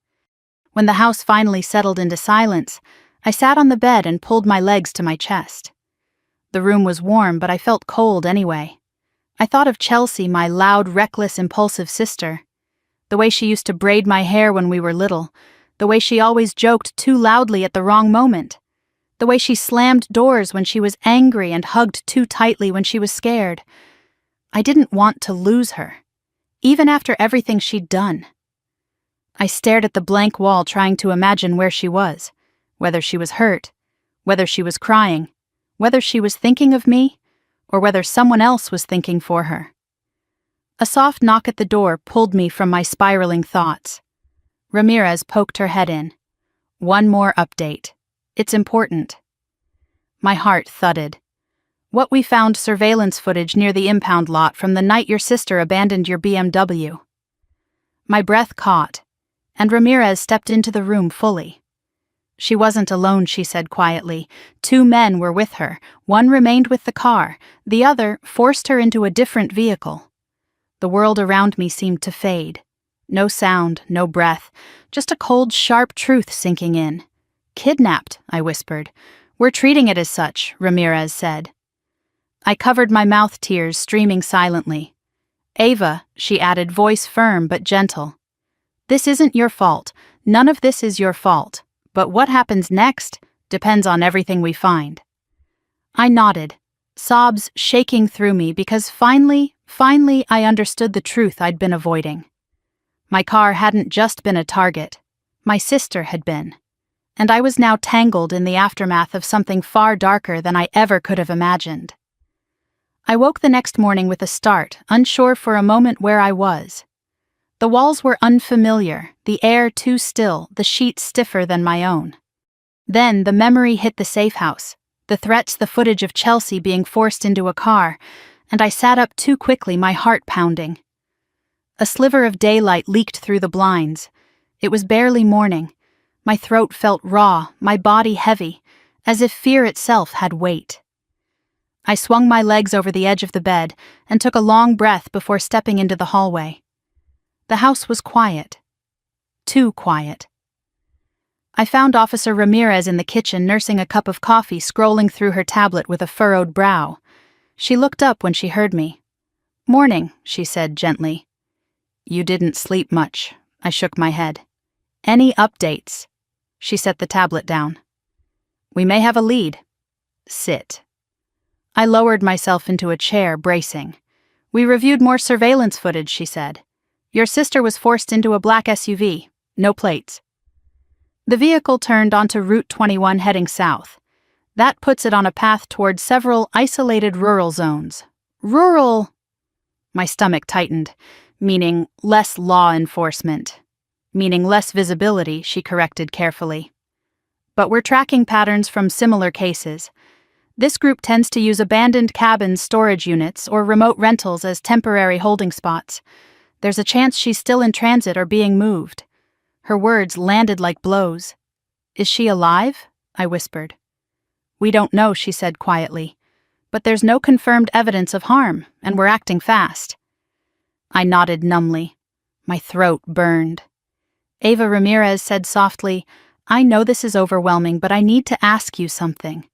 When the house finally settled into silence, I sat on the bed and pulled my legs to my chest. The room was warm, but I felt cold anyway. I thought of Chelsea, my loud, reckless, impulsive sister. The way she used to braid my hair when we were little. The way she always joked too loudly at the wrong moment. The way she slammed doors when she was angry and hugged too tightly when she was scared. I didn't want to lose her, even after everything she'd done. I stared at the blank wall, trying to imagine where she was, whether she was hurt, whether she was crying, whether she was thinking of me, or whether someone else was thinking for her. A soft knock at the door pulled me from my spiraling thoughts. Ramirez poked her head in. One more update. It's important. My heart thudded. What we found surveillance footage near the impound lot from the night your sister abandoned your BMW. My breath caught, and Ramirez stepped into the room fully. She wasn't alone, she said quietly. 2 men were with her. One remained with the car. The other forced her into a different vehicle. The world around me seemed to fade. No sound, no breath, just a cold, sharp truth sinking in. Kidnapped, I whispered. We're treating it as such, Ramirez said. I covered my mouth, tears streaming silently. Ava, she added, voice firm but gentle. This isn't your fault. None of this is your fault. But what happens next depends on everything we find. I nodded, sobs shaking through me because finally I understood the truth I'd been avoiding. My car hadn't just been a target. My sister had been. And I was now tangled in the aftermath of something far darker than I ever could have imagined. I woke the next morning with a start, unsure for a moment where I was. The walls were unfamiliar, the air too still, the sheets stiffer than my own. Then the memory hit the safe house, the threats, the footage of Chelsea being forced into a car, and I sat up too quickly, my heart pounding. A sliver of daylight leaked through the blinds. It was barely morning. My throat felt raw, my body heavy, as if fear itself had weight. I swung my legs over the edge of the bed and took a long breath before stepping into the hallway. The house was quiet. Too quiet. I found Officer Ramirez in the kitchen nursing a cup of coffee, scrolling through her tablet with a furrowed brow. She looked up when she heard me. Morning, she said gently. You didn't sleep much. I shook my head. Any updates? She set the tablet down. We may have a lead. Sit. I lowered myself into a chair, bracing. We reviewed more surveillance footage, she said. Your sister was forced into a black SUV. No plates. The vehicle turned onto Route 21 heading south. That puts it on a path toward several isolated rural zones. Rural... My stomach tightened, meaning less law enforcement. Meaning less visibility, she corrected carefully. But we're tracking patterns from similar cases. This group tends to use abandoned cabins, storage units, or remote rentals as temporary holding spots. There's a chance she's still in transit or being moved. Her words landed like blows. Is she alive? I whispered. We don't know, she said quietly. But there's no confirmed evidence of harm, and we're acting fast. I nodded numbly. My throat burned. Ava Ramirez said softly, I know this is overwhelming, but I need to ask you something.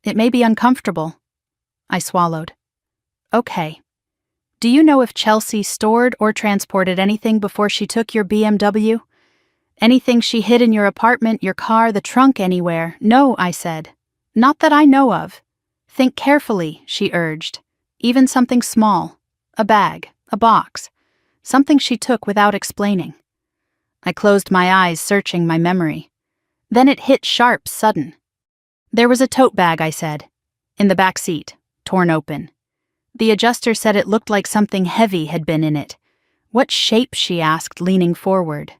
It may be uncomfortable. I swallowed. Okay. Do you know if Chelsea stored or transported anything before she took your BMW? Anything she hid in your apartment, your car, the trunk, anywhere? No, I said. Not that I know of. Think carefully, she urged. Even something small. A bag, a box. Something she took without explaining. I closed my eyes, searching my memory. Then it hit sharp, sudden. There was a tote bag, I said. In the back seat, torn open. The adjuster said it looked like something heavy had been in it. What shape, she asked, leaning forward.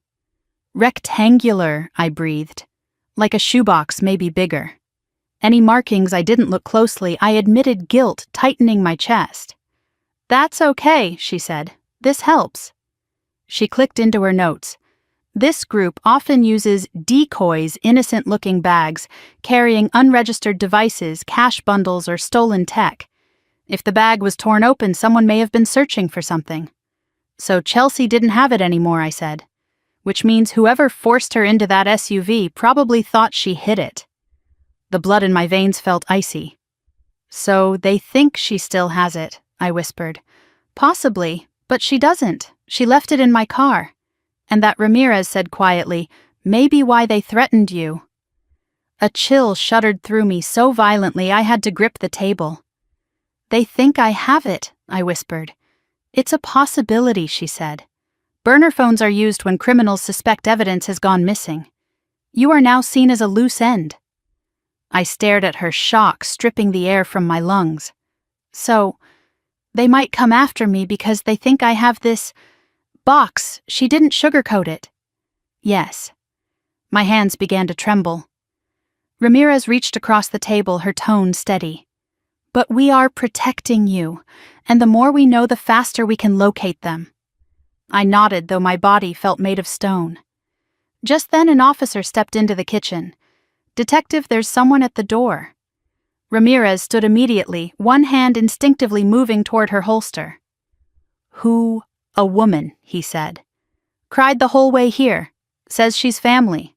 Rectangular, I breathed. Like a shoebox, maybe bigger. Any markings? I didn't look closely. I admitted guilt, tightening my chest. That's okay, she said. This helps. She clicked into her notes. This group often uses decoys, innocent-looking bags, carrying unregistered devices, cash bundles, or stolen tech. If the bag was torn open, someone may have been searching for something. So Chelsea didn't have it anymore, I said. Which means whoever forced her into that SUV probably thought she hid it. The blood in my veins felt icy. So they think she still has it, I whispered. Possibly, but she doesn't. She left it in my car. And that Ramirez said quietly, maybe why they threatened you. A chill shuddered through me so violently I had to grip the table. They think I have it, I whispered. It's a possibility, she said. Burner phones are used when criminals suspect evidence has gone missing. You are now seen as a loose end. I stared at her, shock stripping the air from my lungs. So, they might come after me because they think I have this box. She didn't sugarcoat it. Yes. My hands began to tremble. Ramirez reached across the table, her tone steady. But we are protecting you, and the more we know, the faster we can locate them. I nodded, though my body felt made of stone. Just then an officer stepped into the kitchen. Detective, there's someone at the door. Ramirez stood immediately, one hand instinctively moving toward her holster. Who? A woman, he said. Cried the whole way here. Says she's family.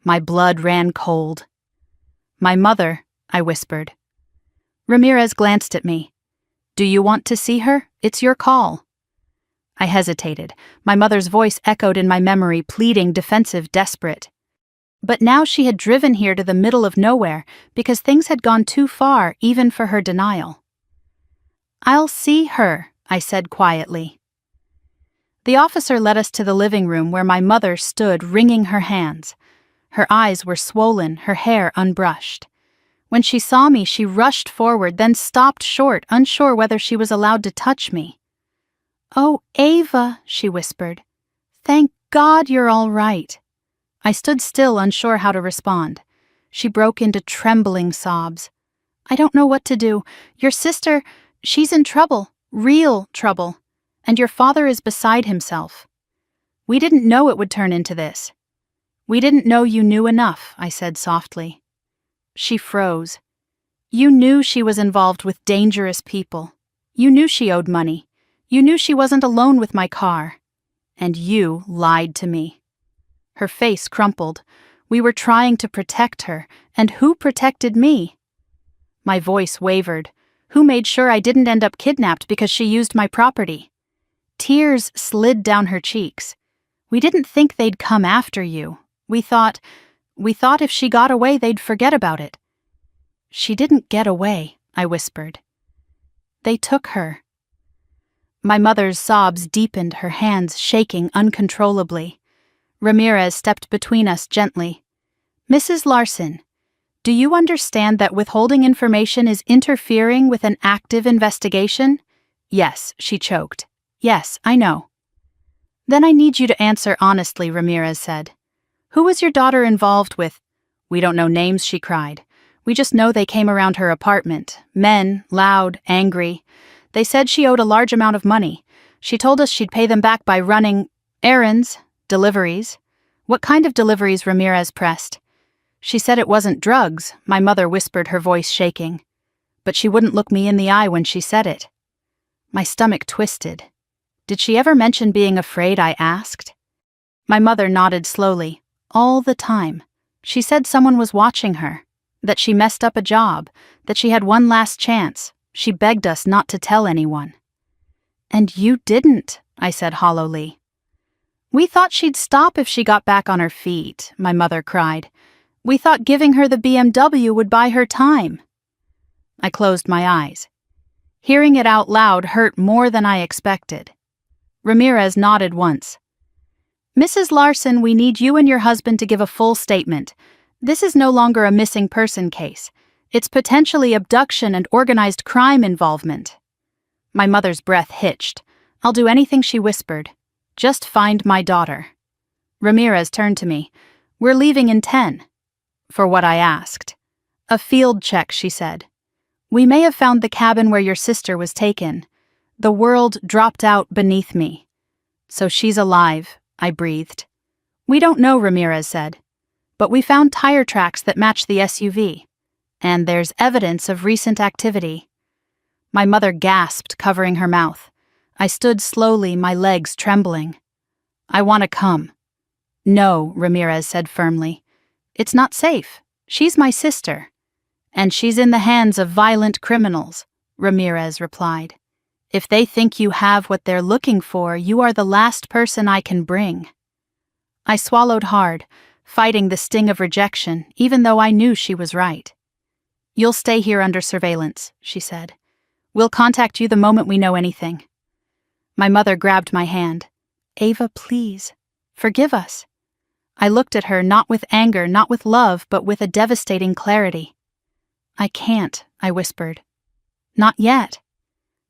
My blood ran cold. My mother, I whispered. Ramirez glanced at me. Do you want to see her? It's your call. I hesitated. My mother's voice echoed in my memory, pleading, defensive, desperate. But now she had driven here to the middle of nowhere because things had gone too far, even for her denial. I'll see her, I said quietly. The officer led us to the living room where my mother stood, wringing her hands. Her eyes were swollen, her hair unbrushed. When she saw me, she rushed forward, then stopped short, unsure whether she was allowed to touch me. Oh, Ava, she whispered. Thank God you're all right. I stood still, unsure how to respond. She broke into trembling sobs. I don't know what to do. Your sister, she's in trouble, real trouble, and your father is beside himself. We didn't know it would turn into this. We didn't know you knew enough, I said softly. She froze. You knew she was involved with dangerous people. You knew she owed money. You knew she wasn't alone with my car. And you lied to me. Her face crumpled. We were trying to protect her, and who protected me? My voice wavered. Who made sure I didn't end up kidnapped because she used my property? Tears slid down her cheeks. We didn't think they'd come after you. We thought if she got away, they'd forget about it. She didn't get away, I whispered. They took her. My mother's sobs deepened, her hands shaking uncontrollably. Ramirez stepped between us gently. "Mrs. Larson, do you understand that withholding information is interfering with an active investigation?" "Yes," she choked. "Yes, I know." "Then I need you to answer honestly," Ramirez said. "Who was your daughter involved with?" "We don't know names," she cried. "We just know they came around her apartment. Men, loud, angry. They said she owed a large amount of money. She told us she'd pay them back by running errands, deliveries." "What kind of deliveries?" Ramirez pressed. "She said it wasn't drugs," my mother whispered, her voice shaking. But she wouldn't look me in the eye when she said it. My stomach twisted. "Did she ever mention being afraid?" I asked. My mother nodded slowly. "All the time. She said someone was watching her, that she messed up a job, that she had one last chance. She begged us not to tell anyone." "And you didn't," I said hollowly. "We thought she'd stop if she got back on her feet," my mother cried. "We thought giving her the BMW would buy her time." I closed my eyes. Hearing it out loud hurt more than I expected. Ramirez nodded once. "Mrs. Larson, we need you and your husband to give a full statement. This is no longer a missing person case. It's potentially abduction and organized crime involvement." My mother's breath hitched. "I'll do anything," she whispered. "Just find my daughter." Ramirez turned to me. "We're leaving in 10. For what I asked. "A field check," she said. "We may have found the cabin where your sister was taken." The world dropped out beneath me. "So she's alive," I breathed. "We don't know," Ramirez said. "But we found tire tracks that match the SUV. And there's evidence of recent activity." My mother gasped, covering her mouth. I stood slowly, my legs trembling. "I want to come." "No," Ramirez said firmly. "It's not safe. She's my sister." "And she's in the hands of violent criminals," Ramirez replied. "If they think you have what they're looking for, you are the last person I can bring." I swallowed hard, fighting the sting of rejection, even though I knew she was right. "You'll stay here under surveillance," she said. "We'll contact you the moment we know anything." My mother grabbed my hand. "Ava, please, forgive us." I looked at her, not with anger, not with love, but with a devastating clarity. "I can't," I whispered. "Not yet."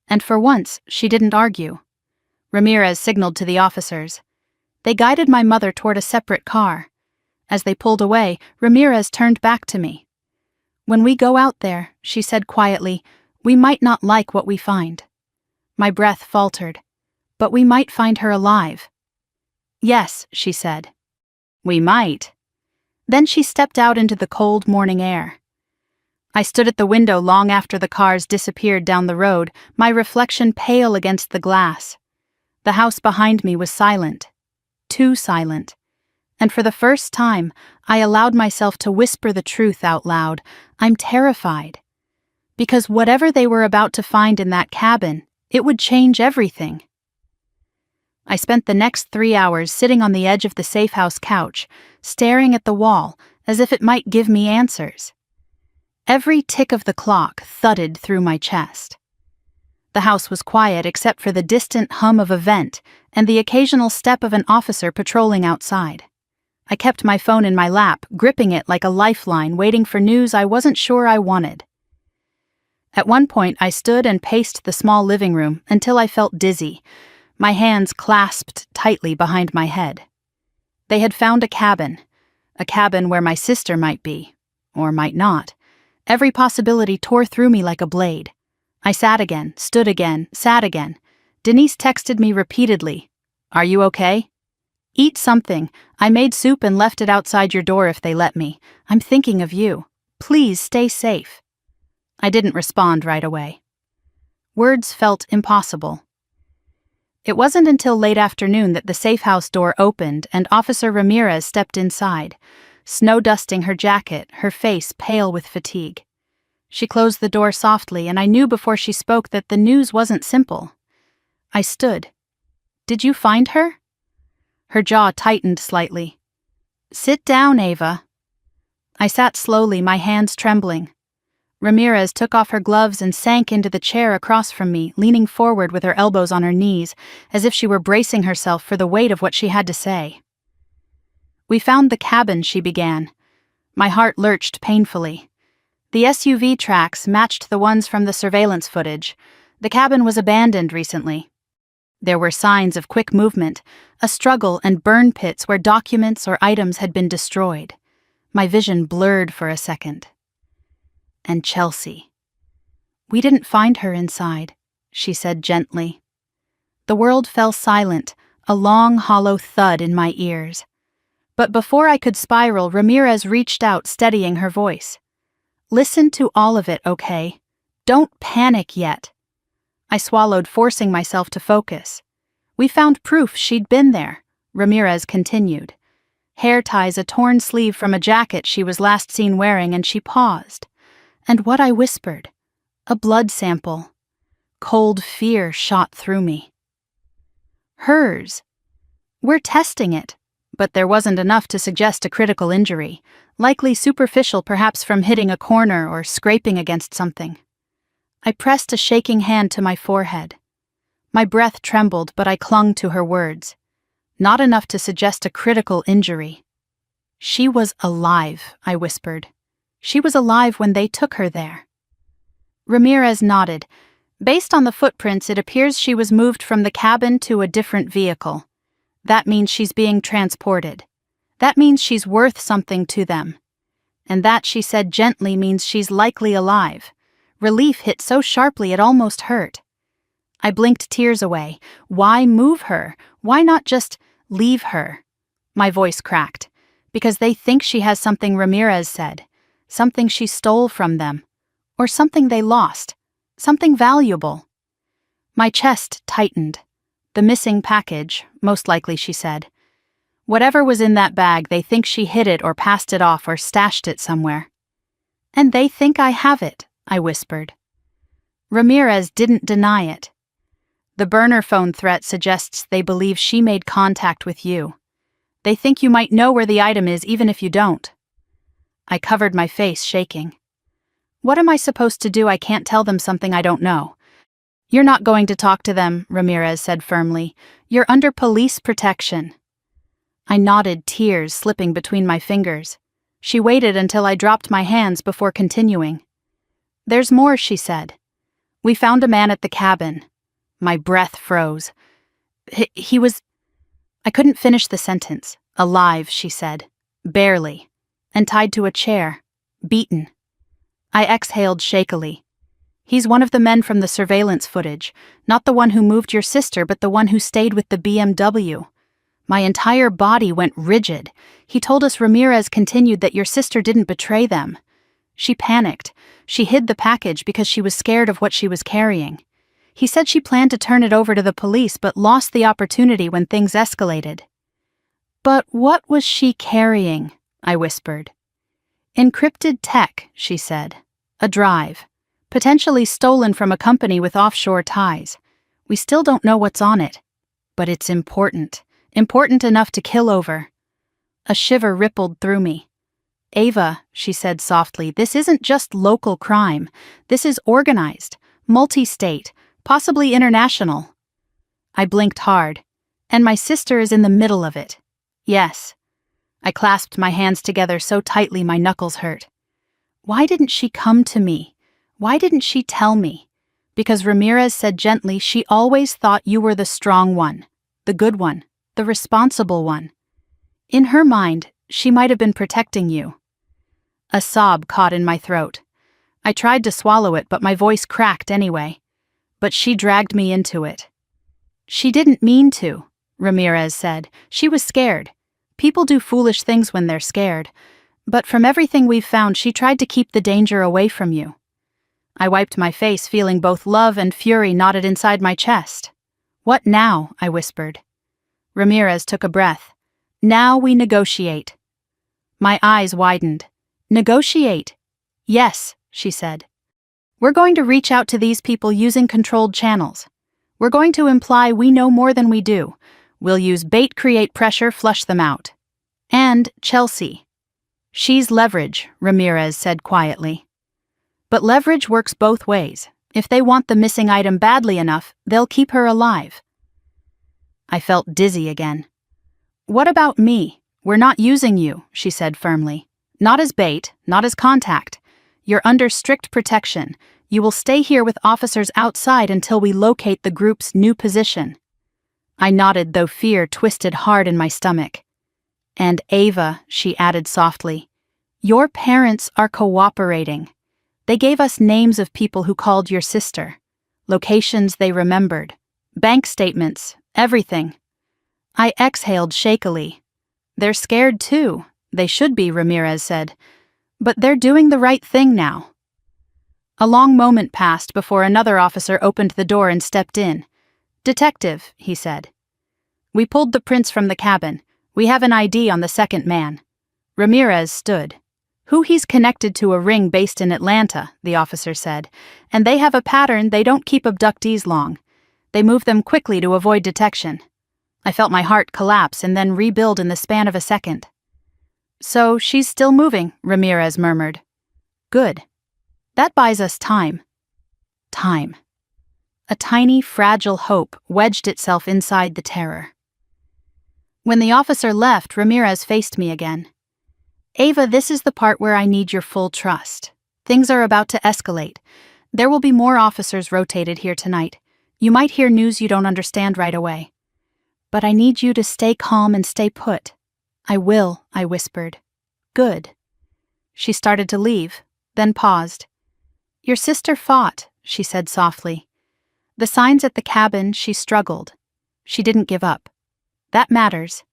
And for once, she didn't argue. Ramirez signaled to the officers. They guided my mother toward a separate car. As they pulled away, Ramirez turned back to me. "When we go out there," she said quietly, "we might not like what we find." My breath faltered. "But we might find her alive." "Yes," she said. "We might." Then she stepped out into the cold morning air. I stood at the window long after the cars disappeared down the road, my reflection pale against the glass. The house behind me was silent. Too silent. And for the first time, I allowed myself to whisper the truth out loud. I'm terrified. Because whatever they were about to find in that cabin, it would change everything. I spent the next 3 hours sitting on the edge of the safe house couch, staring at the wall as if it might give me answers. Every tick of the clock thudded through my chest. The house was quiet except for the distant hum of a vent and the occasional step of an officer patrolling outside. I kept my phone in my lap, gripping it like a lifeline, waiting for news I wasn't sure I wanted. At one point, I stood and paced the small living room until I felt dizzy, my hands clasped tightly behind my head. They had found a cabin where my sister might be, or might not. Every possibility tore through me like a blade. I sat again, stood again, sat again. Denise texted me repeatedly. "Are you okay?" "Eat something. I made soup and left it outside your door if they let me. I'm thinking of you. Please stay safe." I didn't respond right away. Words felt impossible. It wasn't until late afternoon that the safe house door opened and Officer Ramirez stepped inside, snow-dusting her jacket, her face pale with fatigue. She closed the door softly, and I knew before she spoke that the news wasn't simple. I stood. "Did you find her?" Her jaw tightened slightly. "Sit down, Ava." I sat slowly, my hands trembling. Ramirez took off her gloves and sank into the chair across from me, leaning forward with her elbows on her knees, as if she were bracing herself for the weight of what she had to say. "We found the cabin," she began. My heart lurched painfully. The SUV tracks matched the ones from the surveillance footage. The cabin was abandoned recently. There were signs of quick movement, a struggle and burn pits where documents or items had been destroyed. My vision blurred for a second. And Chelsea. "We didn't find her inside," she said gently. The world fell silent, a long, hollow thud in my ears. But before I could spiral, Ramirez reached out, steadying her voice. "Listen to all of it, okay? Don't panic yet." I swallowed, forcing myself to focus. "We found proof she'd been there," Ramirez continued. Hair ties, a torn sleeve from a jacket she was last seen wearing, and she paused. And what I whispered, a blood sample. Cold fear shot through me. "Hers. We're testing it." But there wasn't enough to suggest a critical injury, likely superficial, perhaps from hitting a corner or scraping against something. I pressed a shaking hand to my forehead. My breath trembled, but I clung to her words. Not enough to suggest a critical injury. "She was alive," I whispered. "She was alive when they took her there." Ramirez nodded. "Based on the footprints, it appears she was moved from the cabin to a different vehicle. That means she's being transported. That means she's worth something to them. And that," she said gently, "means she's likely alive." Relief hit so sharply it almost hurt. I blinked tears away. Why move her? Why not just leave her? My voice cracked. "Because they think she has something," Ramirez said. "Something she stole from them. Or something they lost. Something valuable." My chest tightened. "The missing package, most likely," she said. "Whatever was in that bag, they think she hid it or passed it off or stashed it somewhere." "And they think I have it," I whispered. Ramirez didn't deny it. "The burner phone threat suggests they believe she made contact with you. They think you might know where the item is even if you don't." I covered my face, shaking. "What am I supposed to do? I can't tell them something I don't know." "You're not going to talk to them," Ramirez said firmly. "You're under police protection." I nodded, tears slipping between my fingers. She waited until I dropped my hands before continuing. "There's more," she said. "We found a man at the cabin." My breath froze. He was... I couldn't finish the sentence. "Alive," she said. "Barely. And tied to a chair. Beaten." I exhaled shakily. "He's one of the men from the surveillance footage. Not the one who moved your sister, but the one who stayed with the BMW." My entire body went rigid. "He told us," Ramirez continued, "that your sister didn't betray them. She panicked. She hid the package because she was scared of what she was carrying. He said she planned to turn it over to the police but lost the opportunity when things escalated." "But what was she carrying?" I whispered. "Encrypted tech," she said. "A drive. Potentially stolen from a company with offshore ties. We still don't know what's on it. But it's important. Important enough to kill over." A shiver rippled through me. "Ava," she said softly, "this isn't just local crime. This is organized, multi-state, possibly international." I blinked hard. "And my sister is in the middle of it." "Yes." I clasped my hands together so tightly my knuckles hurt. "Why didn't she come to me? Why didn't she tell me?" "Because," Ramirez said gently, "she always thought you were the strong one, the good one, the responsible one. In her mind, she might have been protecting you." A sob caught in my throat. I tried to swallow it, but my voice cracked anyway. "But she dragged me into it." "She didn't mean to," Ramirez said. "She was scared. People do foolish things when they're scared. But from everything we've found, she tried to keep the danger away from you." I wiped my face, feeling both love and fury knotted inside my chest. "What now?" I whispered. Ramirez took a breath. "Now we negotiate." My eyes widened. "Negotiate?" "Yes," she said. "We're going to reach out to these people using controlled channels. We're going to imply we know more than we do. We'll use bait, create pressure, flush them out. And Chelsea. She's leverage," Ramirez said quietly. But leverage works both ways. If they want the missing item badly enough, they'll keep her alive. I felt dizzy again. What about me? We're not using you, she said firmly. Not as bait, not as contact. You're under strict protection. You will stay here with officers outside until we locate the group's new position. I nodded, though fear twisted hard in my stomach. And Ava, she added softly, your parents are cooperating. They gave us names of people who called your sister, locations they remembered, bank statements, everything. I exhaled shakily. They're scared too. They should be, Ramirez said. But they're doing the right thing now. A long moment passed before another officer opened the door and stepped in. Detective, he said. We pulled the prints from the cabin. We have an ID on the second man. Ramirez stood. Who he's connected to a ring based in Atlanta, the officer said, and they have a pattern. They don't keep abductees long. They move them quickly to avoid detection. I felt my heart collapse and then rebuild in the span of a second. So she's still moving, Ramirez murmured. Good. That buys us time. Time. A tiny, fragile hope wedged itself inside the terror. When the officer left, Ramirez faced me again. Ava, this is the part where I need your full trust. Things are about to escalate. There will be more officers rotated here tonight. You might hear news you don't understand right away. But I need you to stay calm and stay put. I will, I whispered. Good. She started to leave, then paused. Your sister fought, she said softly. The signs at the cabin, she struggled. She didn't give up. That matters.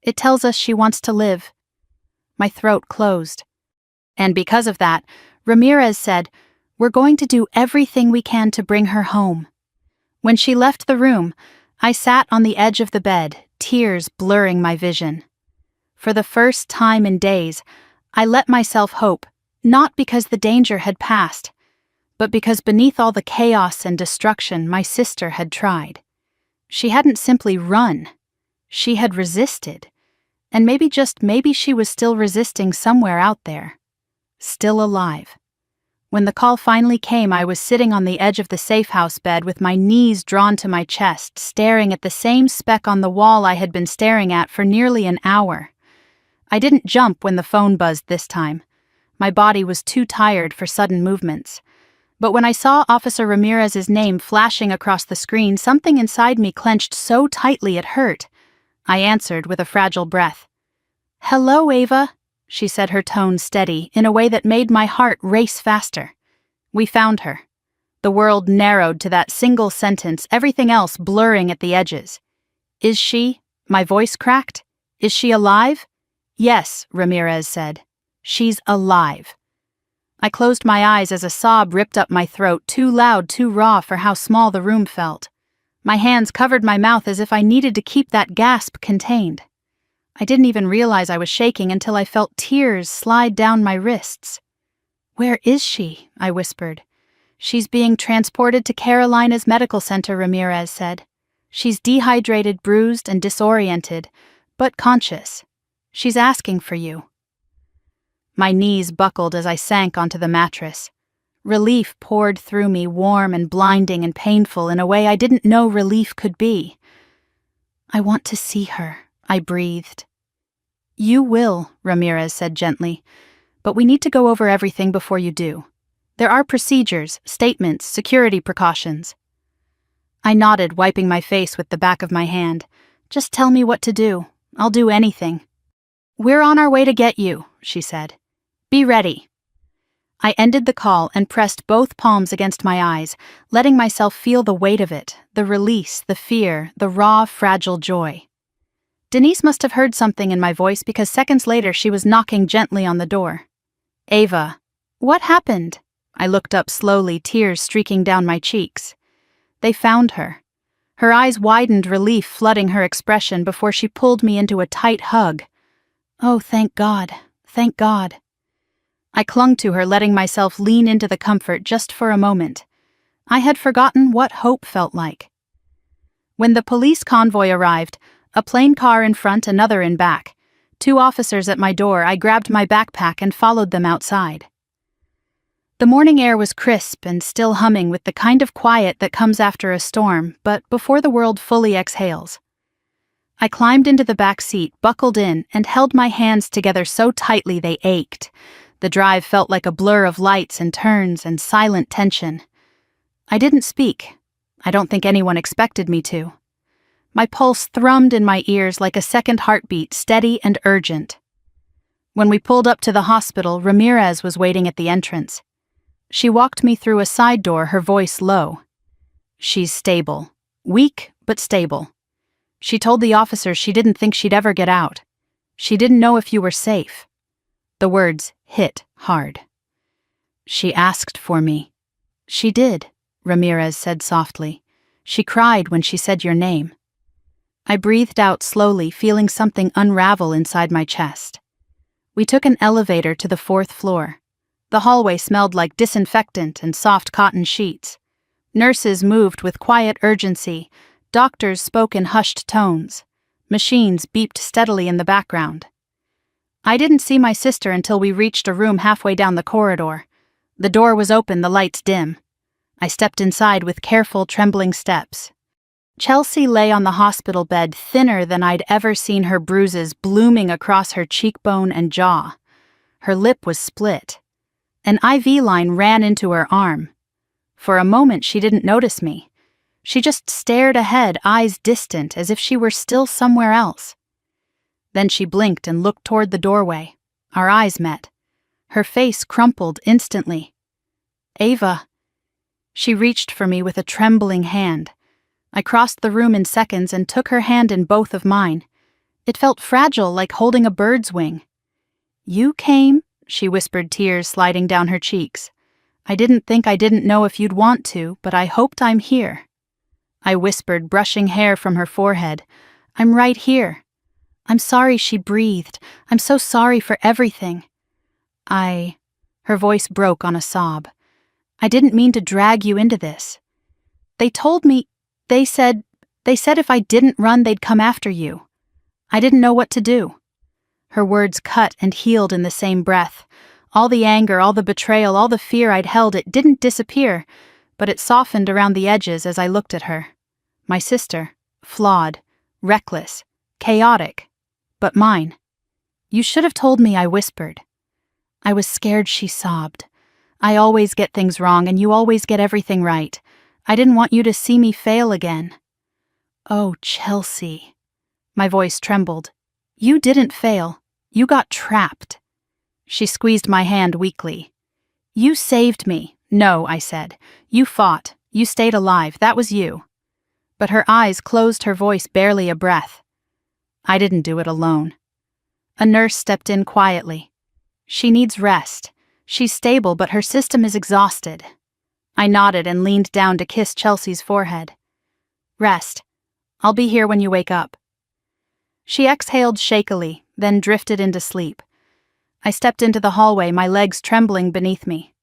It tells us she wants to live. My throat closed. And because of that, Ramirez said, we're going to do everything we can to bring her home. When she left the room, I sat on the edge of the bed, tears blurring my vision. For the first time in days, I let myself hope, not because the danger had passed, but because beneath all the chaos and destruction my sister had tried. She hadn't simply run. She had resisted. And maybe, just maybe, she was still resisting somewhere out there. Still alive. When the call finally came, I was sitting on the edge of the safe house bed with my knees drawn to my chest, staring at the same speck on the wall I had been staring at for nearly an hour. I didn't jump when the phone buzzed this time. My body was too tired for sudden movements. But when I saw Officer Ramirez's name flashing across the screen, something inside me clenched so tightly it hurt. I answered with a fragile breath. Hello, Ava, she said, her tone steady, in a way that made my heart race faster. We found her. The world narrowed to that single sentence, everything else blurring at the edges. Is she? My voice cracked. Is she alive? Yes, Ramirez said. She's alive. I closed my eyes as a sob ripped up my throat, too loud, too raw for how small the room felt. My hands covered my mouth as if I needed to keep that gasp contained. I didn't even realize I was shaking until I felt tears slide down my wrists. Where is she? I whispered. She's being transported to Carolina's medical center, Ramirez said. She's dehydrated, bruised, and disoriented, but conscious. She's asking for you. My knees buckled as I sank onto the mattress. Relief poured through me, warm and blinding and painful in a way I didn't know relief could be. I want to see her, I breathed. You will, Ramirez said gently, but we need to go over everything before you do. There are procedures, statements, security precautions. I nodded, wiping my face with the back of my hand. Just tell me what to do. I'll do anything. We're on our way to get you, she said. Be ready. I ended the call and pressed both palms against my eyes, letting myself feel the weight of it, the release, the fear, the raw, fragile joy. Denise must have heard something in my voice because seconds later she was knocking gently on the door. Ava, what happened? I looked up slowly, tears streaking down my cheeks. They found her. Her eyes widened, relief flooding her expression before she pulled me into a tight hug. Oh, thank God, thank God. I clung to her, letting myself lean into the comfort just for a moment. I had forgotten what hope felt like. When the police convoy arrived, a plain car in front, another in back, 2 officers at my door, I grabbed my backpack and followed them outside. The morning air was crisp and still humming with the kind of quiet that comes after a storm, but before the world fully exhales. I climbed into the back seat, buckled in, and held my hands together so tightly they ached. The drive felt like a blur of lights and turns and silent tension. I didn't speak. I don't think anyone expected me to. My pulse thrummed in my ears like a second heartbeat, steady and urgent. When we pulled up to the hospital, Ramirez was waiting at the entrance. She walked me through a side door, her voice low. "She's stable. Weak, but stable. She told the officers she didn't think she'd ever get out. She didn't know if you were safe." The words hit hard. "She asked for me." "She did," Ramirez said softly. "She cried when she said your name." I breathed out slowly, feeling something unravel inside my chest. We took an elevator to the 4th floor. The hallway smelled like disinfectant and soft cotton sheets. Nurses moved with quiet urgency. Doctors spoke in hushed tones. Machines beeped steadily in the background. I didn't see my sister until we reached a room halfway down the corridor. The door was open, the lights dim. I stepped inside with careful, trembling steps. Chelsea lay on the hospital bed, thinner than I'd ever seen her, bruises blooming across her cheekbone and jaw. Her lip was split. An IV line ran into her arm. For a moment she didn't notice me. She just stared ahead, eyes distant, as if she were still somewhere else. Then she blinked and looked toward the doorway. Our eyes met. Her face crumpled instantly. "Ava." She reached for me with a trembling hand. I crossed the room in seconds and took her hand in both of mine. It felt fragile, like holding a bird's wing. "You came," she whispered, tears sliding down her cheeks. "I didn't know if you'd want to, but I hoped I'm here." I whispered, brushing hair from her forehead. "I'm right here." "I'm sorry," she breathed. "I'm so sorry for everything." Her voice broke on a sob. "I didn't mean to drag you into this. They told me, they said if I didn't run, they'd come after you. I didn't know what to do." Her words cut and healed in the same breath. All the anger, all the betrayal, all the fear I'd held, it didn't disappear, but it softened around the edges as I looked at her. My sister, flawed, reckless, chaotic, but mine. "You should have told me," I whispered. "I was scared," she sobbed. "I always get things wrong, and you always get everything right. I didn't want you to see me fail again." "Oh, Chelsea." My voice trembled. "You didn't fail. You got trapped." She squeezed my hand weakly. "You saved me." "No," I said. "You fought. You stayed alive. That was you." But her eyes closed, her voice barely a breath. "I didn't do it alone." A nurse stepped in quietly. "She needs rest. She's stable, but her system is exhausted." I nodded and leaned down to kiss Chelsea's forehead. "Rest. I'll be here when you wake up." She exhaled shakily, then drifted into sleep. I stepped into the hallway, my legs trembling beneath me.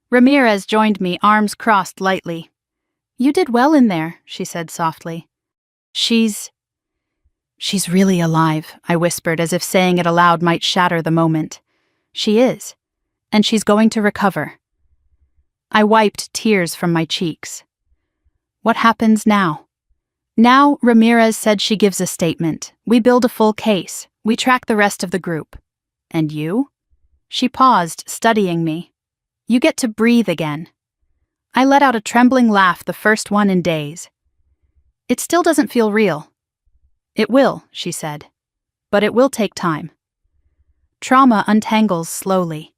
Ramirez joined me, arms crossed lightly. "You did well in there," she said softly. She's really alive," I whispered, as if saying it aloud might shatter the moment. "She is. And she's going to recover." I wiped tears from my cheeks. "What happens now?" "Now," Ramirez said, "she gives a statement. We build a full case. We track the rest of the group." "And you?" She paused, studying me. "You get to breathe again." I let out a trembling laugh, the first one in days. "It still doesn't feel real." "It will," she said. "But it will take time." Trauma untangles slowly.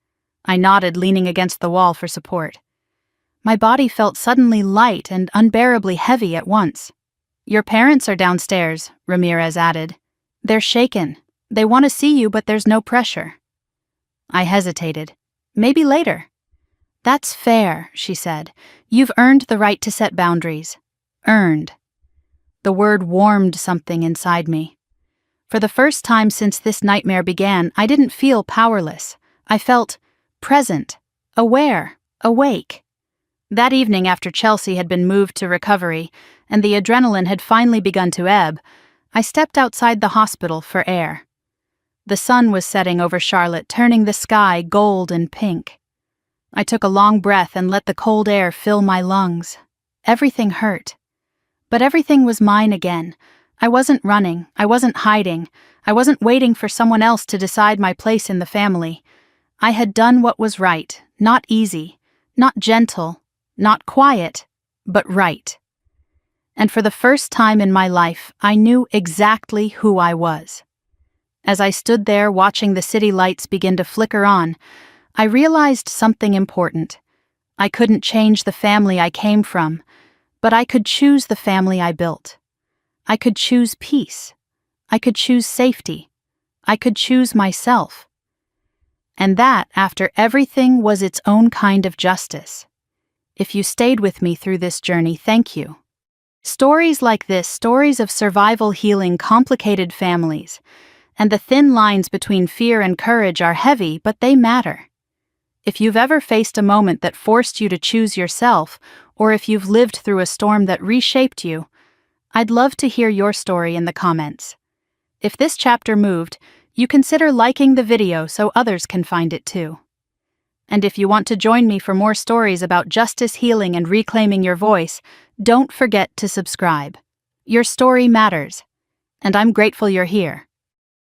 I nodded, leaning against the wall for support. My body felt suddenly light and unbearably heavy at once. "Your parents are downstairs," Ramirez added. "They're shaken. They want to see you, but there's no pressure." I hesitated. "Maybe later." "That's fair," she said. "You've earned the right to set boundaries." Earned. The word warmed something inside me. For the first time since this nightmare began, I didn't feel powerless. I felt present, aware, awake. That evening, after Chelsea had been moved to recovery and the adrenaline had finally begun to ebb, I stepped outside the hospital for air. The sun was setting over Charlotte, turning the sky gold and pink. I took a long breath and let the cold air fill my lungs. Everything hurt. But everything was mine again. I wasn't running, I wasn't hiding, I wasn't waiting for someone else to decide my place in the family. I had done what was right, not easy, not gentle, not quiet, but right. And for the first time in my life, I knew exactly who I was. As I stood there watching the city lights begin to flicker on, I realized something important. I couldn't change the family I came from, but I could choose the family I built. I could choose peace. I could choose safety. I could choose myself. And that, after everything, was its own kind of justice. If you stayed with me through this journey, thank you. Stories like this, stories of survival, healing, complicated families, and the thin lines between fear and courage are heavy, but they matter. If you've ever faced a moment that forced you to choose yourself, or if you've lived through a storm that reshaped you, I'd love to hear your story in the comments. If this chapter moved, you consider liking the video so others can find it too. And if you want to join me for more stories about justice, healing, and reclaiming your voice, don't forget to subscribe. Your story matters, and I'm grateful you're here.